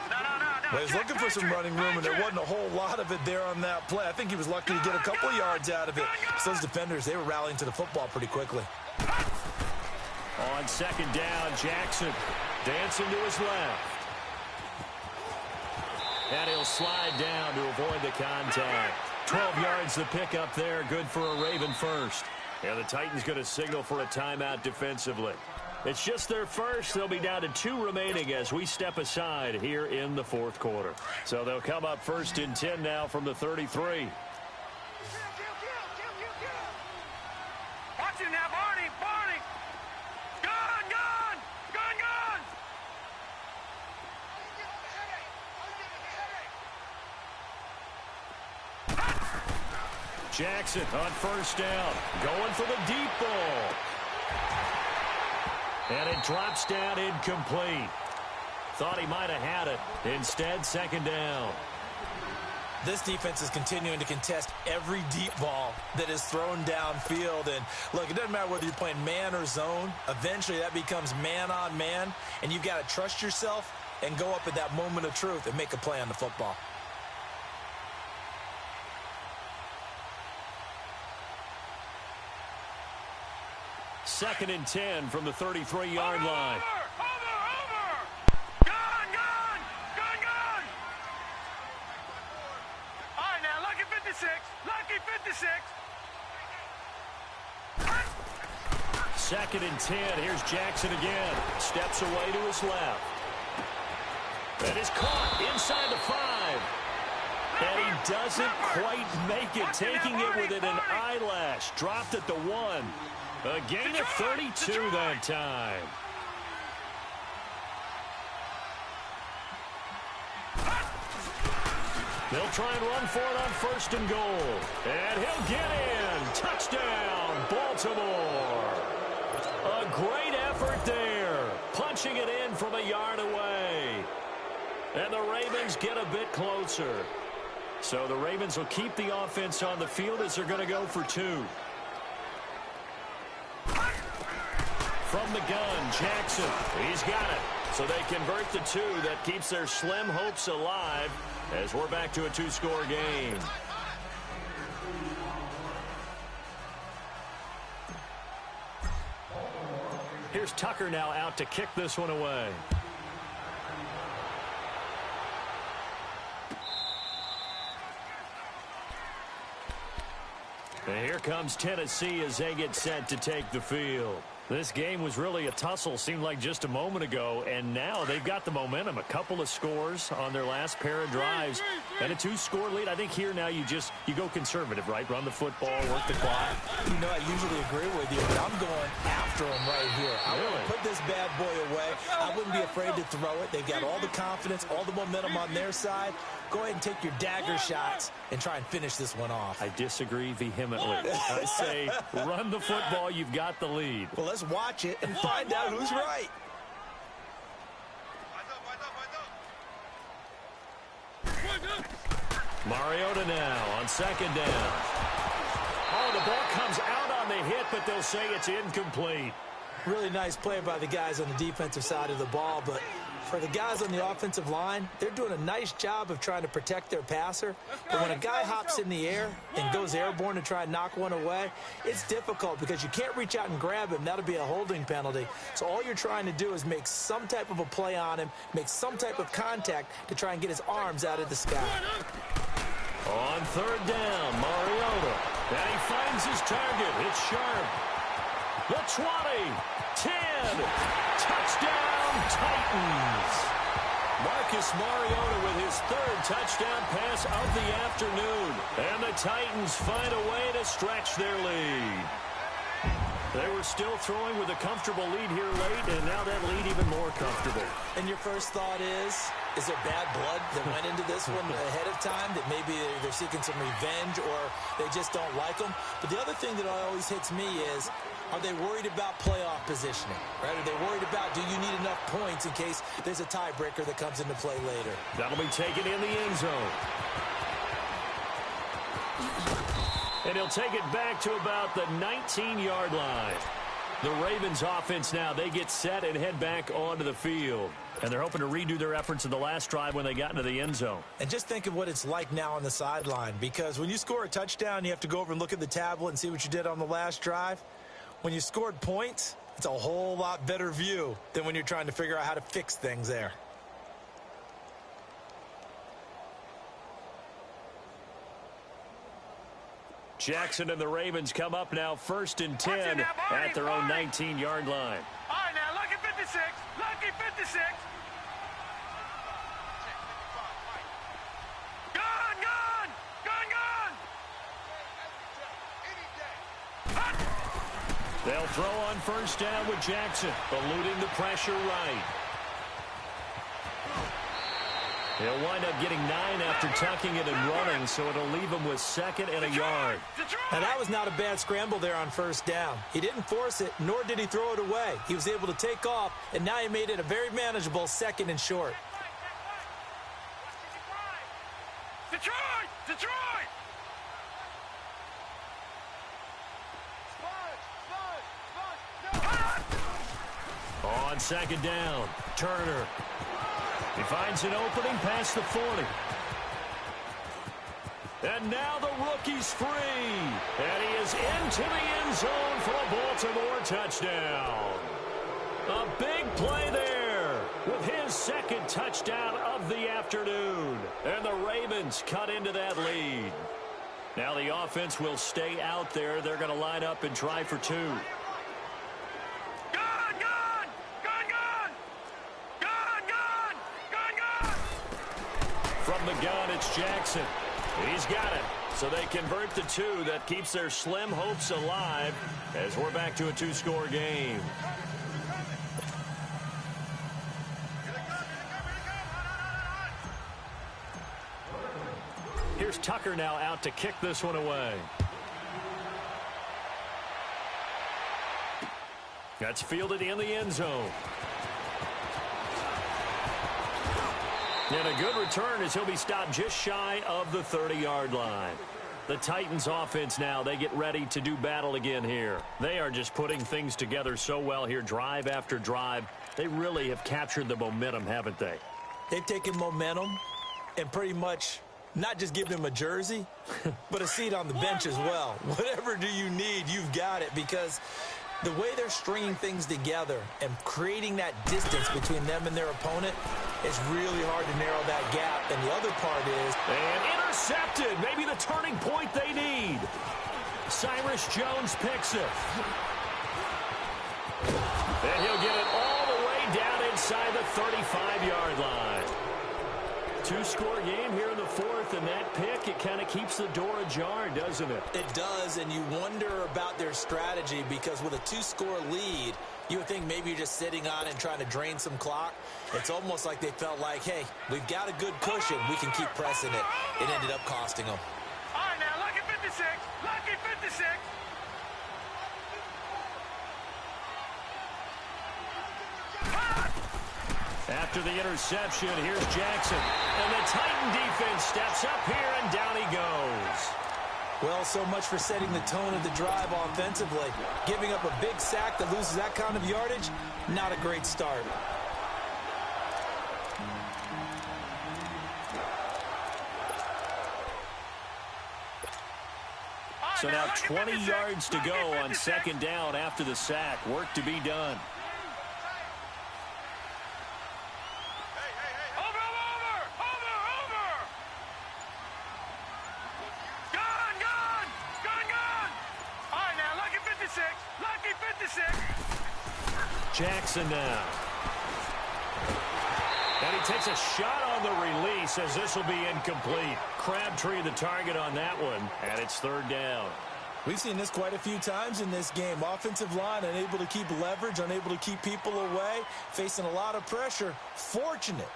Well, he's looking for some running room, and there wasn't a whole lot of it there on that play. I think he was lucky to get a couple of yards out of it. So those defenders, they were rallying to the football pretty quickly. On 2nd down, Jackson dancing to his left. And he'll slide down to avoid the contact. 12 yards to pick up there. Good for a Raven first. Yeah, the Titans going to signal for a timeout defensively. It's just their first. They'll be down to 2 remaining as we step aside here in the 4th quarter. So they'll come up 1st and 10 now from the 33. Watch him now, Barney! Barney! Gun! Gun! Gun! Gun! Jackson on 1st down. Going for the deep ball. And it drops down incomplete. Thought he might have had it. Instead, 2nd down. This defense is continuing to contest every deep ball that is thrown downfield. And, look, it doesn't matter whether you're playing man or zone. Eventually, that becomes man on man. And you've got to trust yourself and go up at that moment of truth and make a play on the football. Second and 10 from the 33-yard line. Over! Gun! Gun! Gun! Gun! All right, now, lucky 56. Lucky 56. 2nd and 10. Here's Jackson again. Steps away to his left. And is caught inside the 5. And he doesn't quite make it. Taking it within an eyelash. Dropped at the 1. A gain of 32 that time. They'll try and run for it on 1st and goal. And he'll Baltimore. A great effort there, punching it in from a yard away. And the Ravens get a bit closer. So the Ravens will keep the offense on the field as they're going to go for 2. From the gun, Jackson. He's got it. So they convert the 2. That keeps their slim hopes alive as we're back to a 2-score game. Here's Tucker now out to kick this one away. And here comes Tennessee as they get set to take the field. This game was really a tussle, seemed like just a moment ago, and now they've got the momentum. A couple of scores on their last pair of drives, and a 2-score lead. I think here now you go conservative, right? Run the football, work the clock. You know, I usually agree with you, but I'm going after him right here. I want to put this bad boy away. I wouldn't be afraid to throw it. They've got all the confidence, all the momentum on their side. Go ahead and take your dagger shots and try and finish this one off. I disagree vehemently. I say run the football. You've got the lead. Well, let's watch it and find out who's right. Mariota now on 2nd down. Oh, the ball comes out on the hit, but they'll say it's incomplete. Really nice play by the guys on the defensive side of the ball, but for the guys on the offensive line, they're doing a nice job of trying to protect their passer. But when a guy hops in the air and goes airborne to try and knock one away, it's difficult because you can't reach out and grab him. That'll be a holding penalty. So all you're trying to do is make some type of a play on him, make some type of contact to try and get his arms out of the sky. On 3rd down, Mariota. And he finds his target. It's sharp. The 20, 10, touchdown Titans. Marcus Mariota with his 3rd touchdown pass of the afternoon. And the Titans find a way to stretch their lead. They were still throwing with a comfortable lead here late, and now that lead even more comfortable. And your first thought is there bad blood that went into this one ahead of time, that maybe they're seeking some revenge or they just don't like them? But the other thing that always hits me is, are they worried about playoff positioning? Right? Are they worried about, do you need enough points in case there's a tiebreaker that comes into play later? That'll be taken in the end zone. And he'll take it back to about the 19-yard line. The Ravens offense now, they get set and head back onto the field. And they're hoping to redo their efforts in the last drive when they got into the end zone. And just think of what it's like now on the sideline, because when you score a touchdown, you have to go over and look at the tablet and see what you did on the last drive. When you scored points, it's a whole lot better view than when you're trying to figure out how to fix things there. Jackson and the Ravens come up now 1st and 10 at their own 19-yard line. All right, now, lucky 56. Lucky 56. Gun, gun. Gun, gun. They'll throw on 1st down with Jackson, eluding the pressure right. He'll wind up getting 9 after tucking it and running, so it'll leave him with 2nd and a yard. Now, that was not a bad scramble there on 1st down. He didn't force it, nor did he throw it away. He was able to take off, and now he made it a very manageable 2nd and short. Detroit! Detroit! On 2nd down, Turner. He finds an opening past the 40. And now the rookie's free. And he is into the end zone for a Baltimore touchdown. A big play there with his 2nd touchdown of the afternoon. And the Ravens cut into that lead. Now the offense will stay out there. They're going to line up and try for 2. From the gun, it's Jackson. He's got it. So they convert the 2. That keeps their slim hopes alive as we're back to a 2-score game. Here's Tucker now out to kick this one away. That's fielded in the end zone. And a good return as he'll be stopped just shy of the 30-yard line. The Titans offense now, they get ready to do battle again here. They are just putting things together so well here, drive after drive. They really have captured the momentum, haven't they? They've taken momentum and pretty much not just given him a jersey, but a seat on the bench as well. Whatever do you need, you've got it, because the way they're stringing things together and creating that distance between them and their opponent, it's really hard to narrow that gap. And the other part is... And intercepted. Maybe the turning point they need. Cyrus Jones picks it. And he'll get it all the way down inside the 35-yard line. Two-score game here in the fourth, and that pick, it kind of keeps the door ajar, doesn't it? It does, and you wonder about their strategy, because with a two-score lead, you would think maybe you're just sitting on it and trying to drain some clock. It's almost like they felt like, hey, we've got a good cushion. We can keep pressing it. It ended up costing them. All right, now, lucky 56. Lucky 56. After the interception, here's Jackson. And the Titan defense steps up here, and down he goes. Well, so much for setting the tone of the drive offensively. Giving up a big sack that loses that kind of yardage, not a great start. So now 20 yards to go on second down after the sack. Work to be done. Jackson now. And he takes a shot on the release as this will be incomplete. Crabtree the target on that one, and it's third down. We've seen this quite a few times in this game. Offensive line unable to keep leverage, unable to keep people away, facing a lot of pressure. Fortunate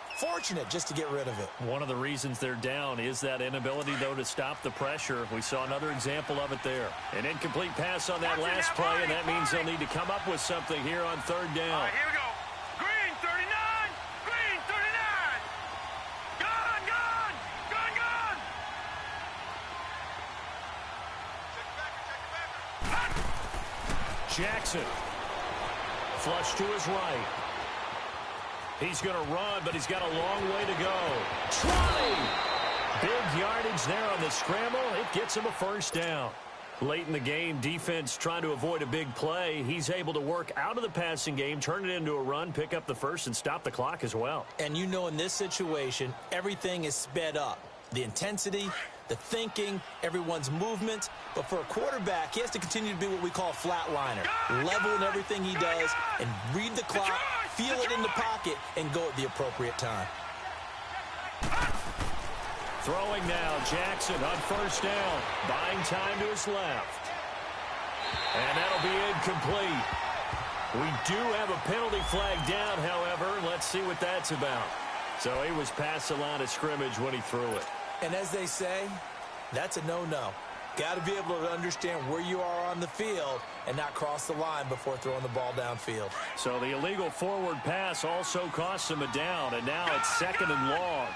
just to get rid of it. One of the reasons they're down is that inability, though, to stop the pressure. We saw another example of it there. An incomplete pass on that last play, and that means they'll need to come up with something here on third down. All right, here we go. Green 39. Green 39. Gun, gun. Gun, gun. Jackson. Flush to his right. He's going to run, but he's got a long way to go. Try! Big yardage there on the scramble. It gets him a first down. Late in the game, defense trying to avoid a big play. He's able to work out of the passing game, turn it into a run, pick up the first, and stop the clock as well. And you know, in this situation, everything is sped up. The intensity, the thinking, everyone's movement. But for a quarterback, he has to continue to be what we call a flatliner. Level in everything he does and read the clock, feel it in the pocket, and go at the appropriate time. Throwing now, Jackson on first down. Buying time to his left. And that'll be incomplete. We do have a penalty flag down, however. Let's see what that's about. So he was past the line of scrimmage when he threw it. And as they say, that's a no-no. Got to be able to understand where you are on the field and not cross the line before throwing the ball downfield. So the illegal forward pass also cost him a down, and now it's second and long.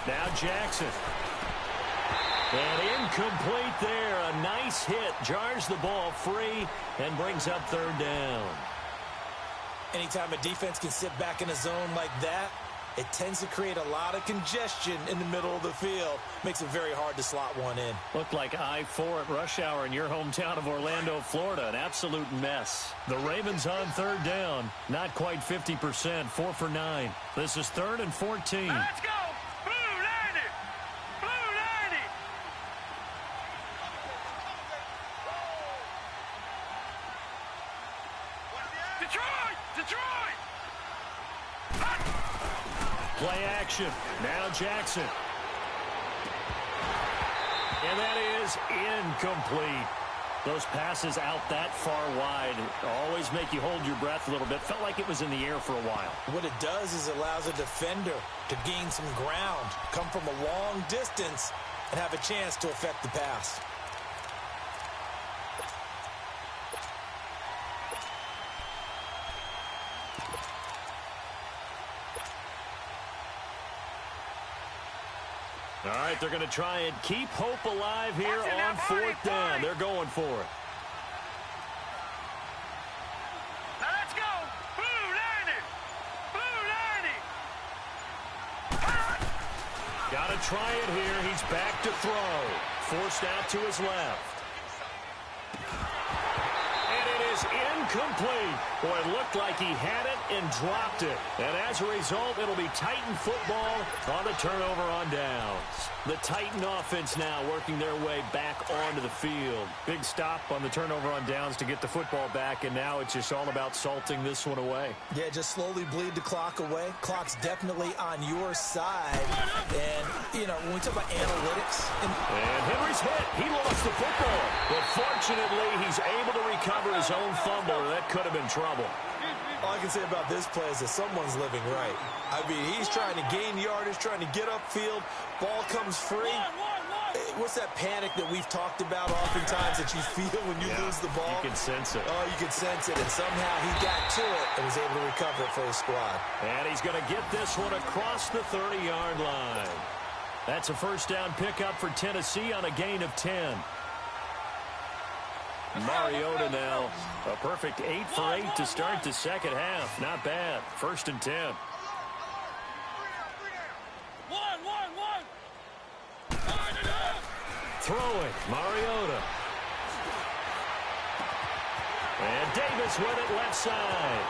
Now Jackson. And incomplete there. A nice hit. Jars the ball free and brings up third down. Anytime a defense can sit back in a zone like that, it tends to create a lot of congestion in the middle of the field. Makes it very hard to slot one in. Looked like I-4 at rush hour in your hometown of Orlando, Florida. An absolute mess. The Ravens on third down. Not quite 50%. 4 for 9. This is 3rd and 14. Let's go. Blue 90. Blue 90. Detroit. Detroit. Play action. Now Jackson. And that is incomplete. Those passes out that far wide always make you hold your breath a little bit. Felt like it was in the air for a while. What it does is it allows a defender to gain some ground, come from a long distance, and have a chance to affect the pass. All right, they're going to try and keep hope alive here on fourth down. They're going for it. Now let's go. Blue Lanny. Blue Lanny. Got to try it here. He's back to throw. Forced out to his left. And it is incomplete. Boy, it looked like he had it and dropped it. And as a result, it'll be Titan football on the turnover on downs. The Titan offense now working their way back onto the field. Big stop on the turnover on downs to get the football back, and now it's just all about salting this one away. Yeah, just slowly bleed the clock away. Clock's definitely on your side. And, you know, when we talk about analytics. And Henry's hit. He lost the football. But fortunately, he's able to recover his own fumble. That could have been trouble. All I can say about this play is that someone's living right. I mean, he's trying to gain yardage, trying to get upfield. Ball comes free. What's that panic that we've talked about oftentimes that you feel when you lose the ball? You can sense it. Oh, you can sense it. And somehow he got to it and was able to recover it for his squad. And he's going to get this one across the 30-yard line. That's a first down pickup for Tennessee on a gain of 10. Mariota now, a perfect 8 for 8 to start the second half. Not bad. First and 10. Throwing, Mariota. And Davis with it left side.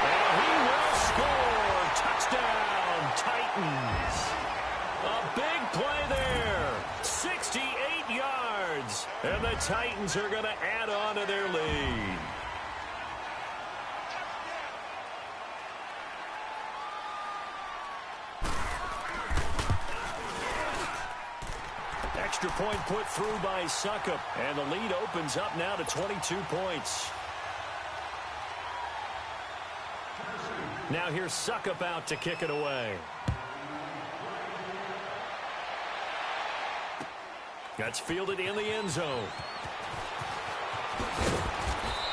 And he will score. Touchdown, Titans. A big play there. 68 yards. And the Titans are going to add on to their lead. Extra point put through by Suckup. And the lead opens up now to 22 points. Now here's Suckup out to kick it away. That's fielded in the end zone.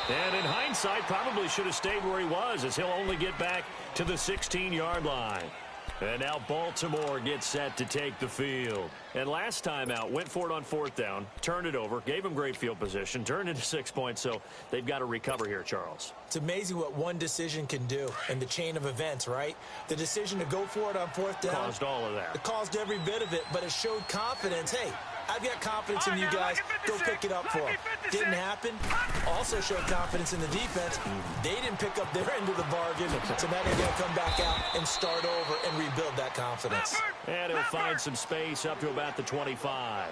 And in hindsight, probably should have stayed where he was, as he'll only get back to the 16-yard line. And now Baltimore gets set to take the field. And last time out, went for it on fourth down, turned it over, gave him great field position, turned into 6 points, so they've got to recover here, Charles. It's amazing what one decision can do in the chain of events, right? The decision to go for it on fourth down. Caused all of that. It caused every bit of it, but it showed confidence. Hey, I've got confidence in you guys. Go pick it up for them. Didn't happen. Also showed confidence in the defense. They didn't pick up their end of the bargain, so now they're going to come back out and start over and rebuild that confidence. And he'll find some space up to about the 25.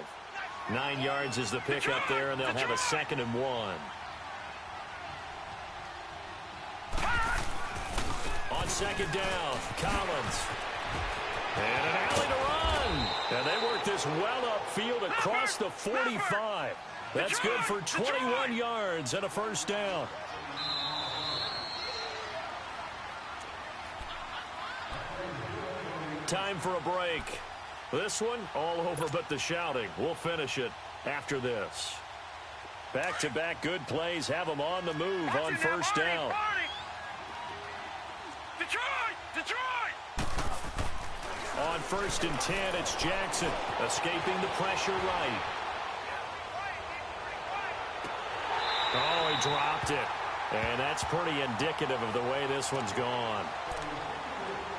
9 yards is the pickup there, and they'll have a 2nd and 1. On second down, Collins. And an alley to run. And they work this well upfield across the 45. That's good for 21 yards and a first down. Time for a break. This one, all over but the shouting. We'll finish it after this. Back-to-back good plays have them on the move on first down. Detroit! On 1st and 10, it's Jackson escaping the pressure right. Oh, he dropped it. And that's pretty indicative of the way this one's gone.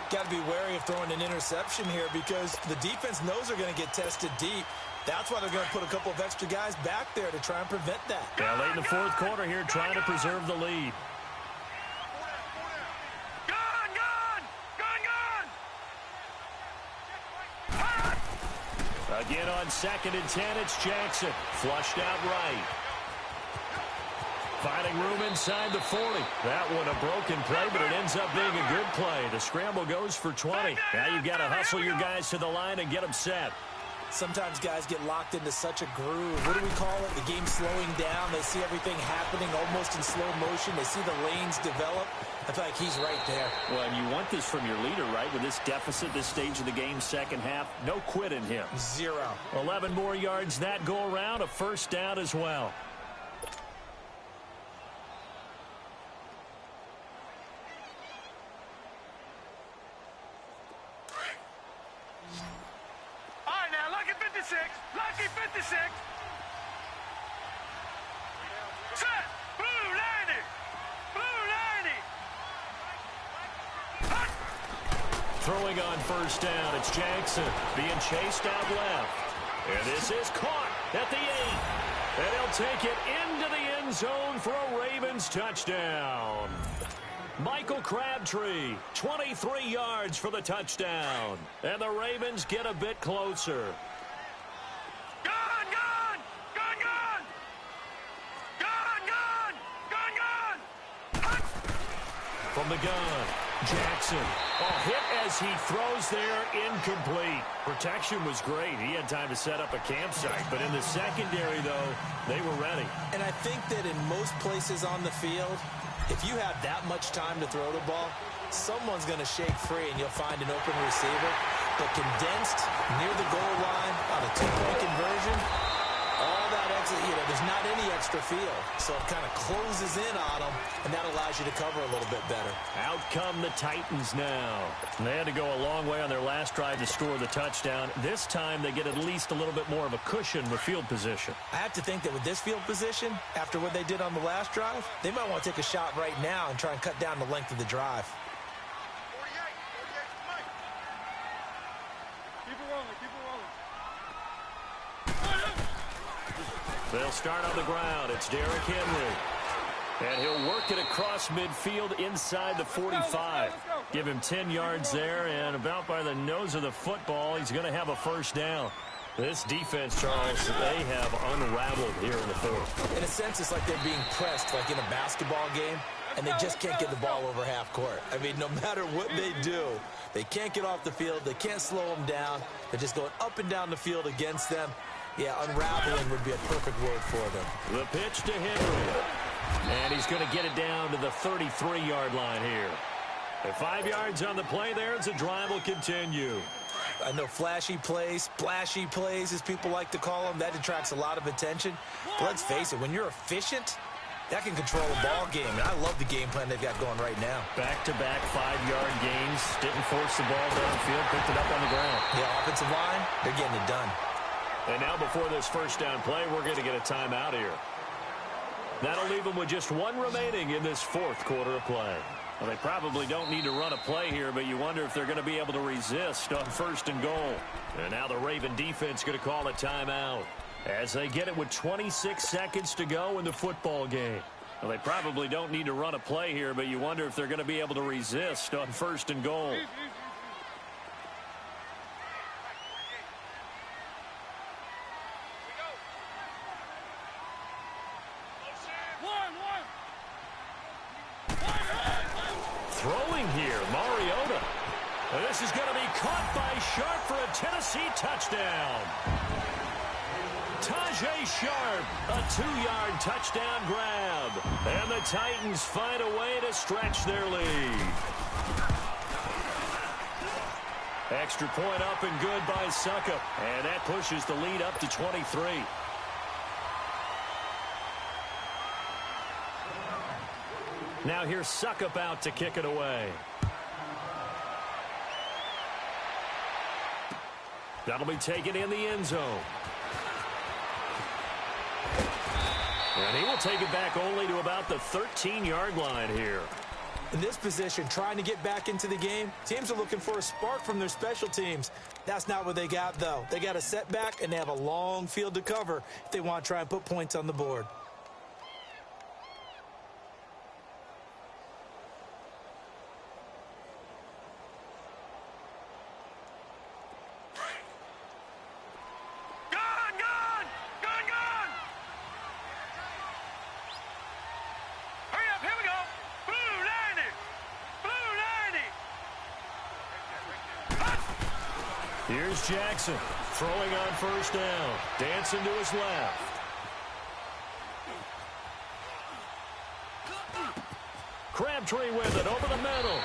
Got to be wary of throwing an interception here because the defense knows they're going to get tested deep. That's why they're going to put a couple of extra guys back there to try and prevent that. Yeah, late in the fourth quarter here, trying to preserve the lead. Again on 2nd and 10, it's Jackson. Flushed out right. Finding room inside the 40. That one a broken play, but it ends up being a good play. The scramble goes for 20. Now you've got to hustle your guys to the line and get them set. Sometimes guys get locked into such a groove. What do we call it? The game slowing down. They see everything happening almost in slow motion. They see the lanes develop. I feel like he's right there. Well, and you want this from your leader, right? With this deficit, this stage of the game, second half, no quit in him. 0. 11 more yards that go around, a first down as well. All right, now, lucky 56. Lucky 56. Set. Blue 90. Blue 90. Hut. Throwing on first down, it's Jackson being chased out left. And this is caught at the 8. And he'll take it into the end zone for a Ravens touchdown. Michael Crabtree, 23 yards for the touchdown. And the Ravens get a bit closer. Gun, gun. Gun, gun. Gun, gun. Gun, gun. Hut. From the gun, Jackson. A hit as he throws there, incomplete. Protection was great. He had time to set up a campsite. But in the secondary, though, they were ready. And I think that in most places on the field, if you have that much time to throw the ball, someone's going to shake free and you'll find an open receiver. But condensed near the goal line on a 2-point conversion, all that extra, there's not any extra field. So it kind of closes in on them, and that allows you to cover a little bit better. Out come the Titans now. They had to go a long way on their last drive to score the touchdown. This time they get at least a little bit more of a cushion with field position. I have to think that with this field position, after what they did on the last drive, they might want to take a shot right now and try and cut down the length of the drive. 48. Mike. Keep it rolling. Keep it rolling. They'll start on the ground. It's Derrick Henry. And he'll work it across midfield inside the 45. Give him 10 yards there, and about by the nose of the football, he's going to have a first down. This defense, Charles, they have unraveled here in the fourth. In a sense, it's like they're being pressed, like in a basketball game, and they just can't get the ball over half court. I mean, no matter what they do, they can't get off the field. They can't slow them down. They're just going up and down the field against them. Yeah, unraveling would be a perfect word for them. The pitch to Henry. And he's going to get it down to the 33-yard line here. At 5 yards on the play there, as the drive will continue. I know flashy plays, splashy plays, as people like to call them, that attracts a lot of attention. But let's face it, when you're efficient, that can control a ball game. And I love the game plan they've got going right now. Back-to-back 5-yard gains. Didn't force the ball downfield, picked it up on the ground. Yeah, offensive line, they're getting it done. And now before this first down play, we're going to get a timeout here. That'll leave them with just one remaining in this fourth quarter of play. Well, they probably don't need to run a play here, but you wonder if they're going to be able to resist on first and goal. And now the Raven defense going to call a timeout as they get it with 26 seconds to go in the football game. Well, they probably don't need to run a play here, but you wonder if they're going to be able to resist on first and goal. Throwing here, Mariota. And this is going to be caught by Sharp for a Tennessee touchdown. Tajay Sharp, a 2-yard touchdown grab. And the Titans find a way to stretch their lead. Extra point up and good by Suckup. And that pushes the lead up to 23. Now here's Suckup out to kick it away. That'll be taken in the end zone. And he will take it back only to about the 13-yard line here. In this position, trying to get back into the game, teams are looking for a spark from their special teams. That's not what they got, though. They got a setback, and they have a long field to cover if they want to try and put points on the board. Here's Jackson throwing on first down. Dancing to his left. Crabtree with it over the middle.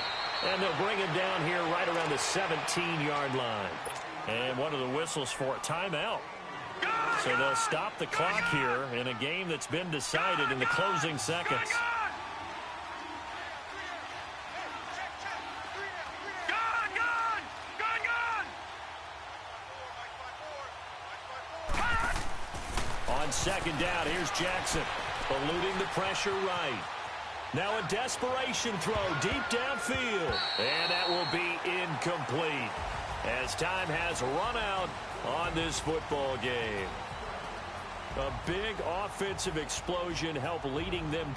And they'll bring him down here right around the 17-yard line. And one of the whistles for a timeout. So they'll stop the clock here in a game that's been decided in the closing seconds. On second down, here's Jackson, eluding the pressure right. Now a desperation throw deep downfield, and that will be incomplete as time has run out on this football game. A big offensive explosion helped leading them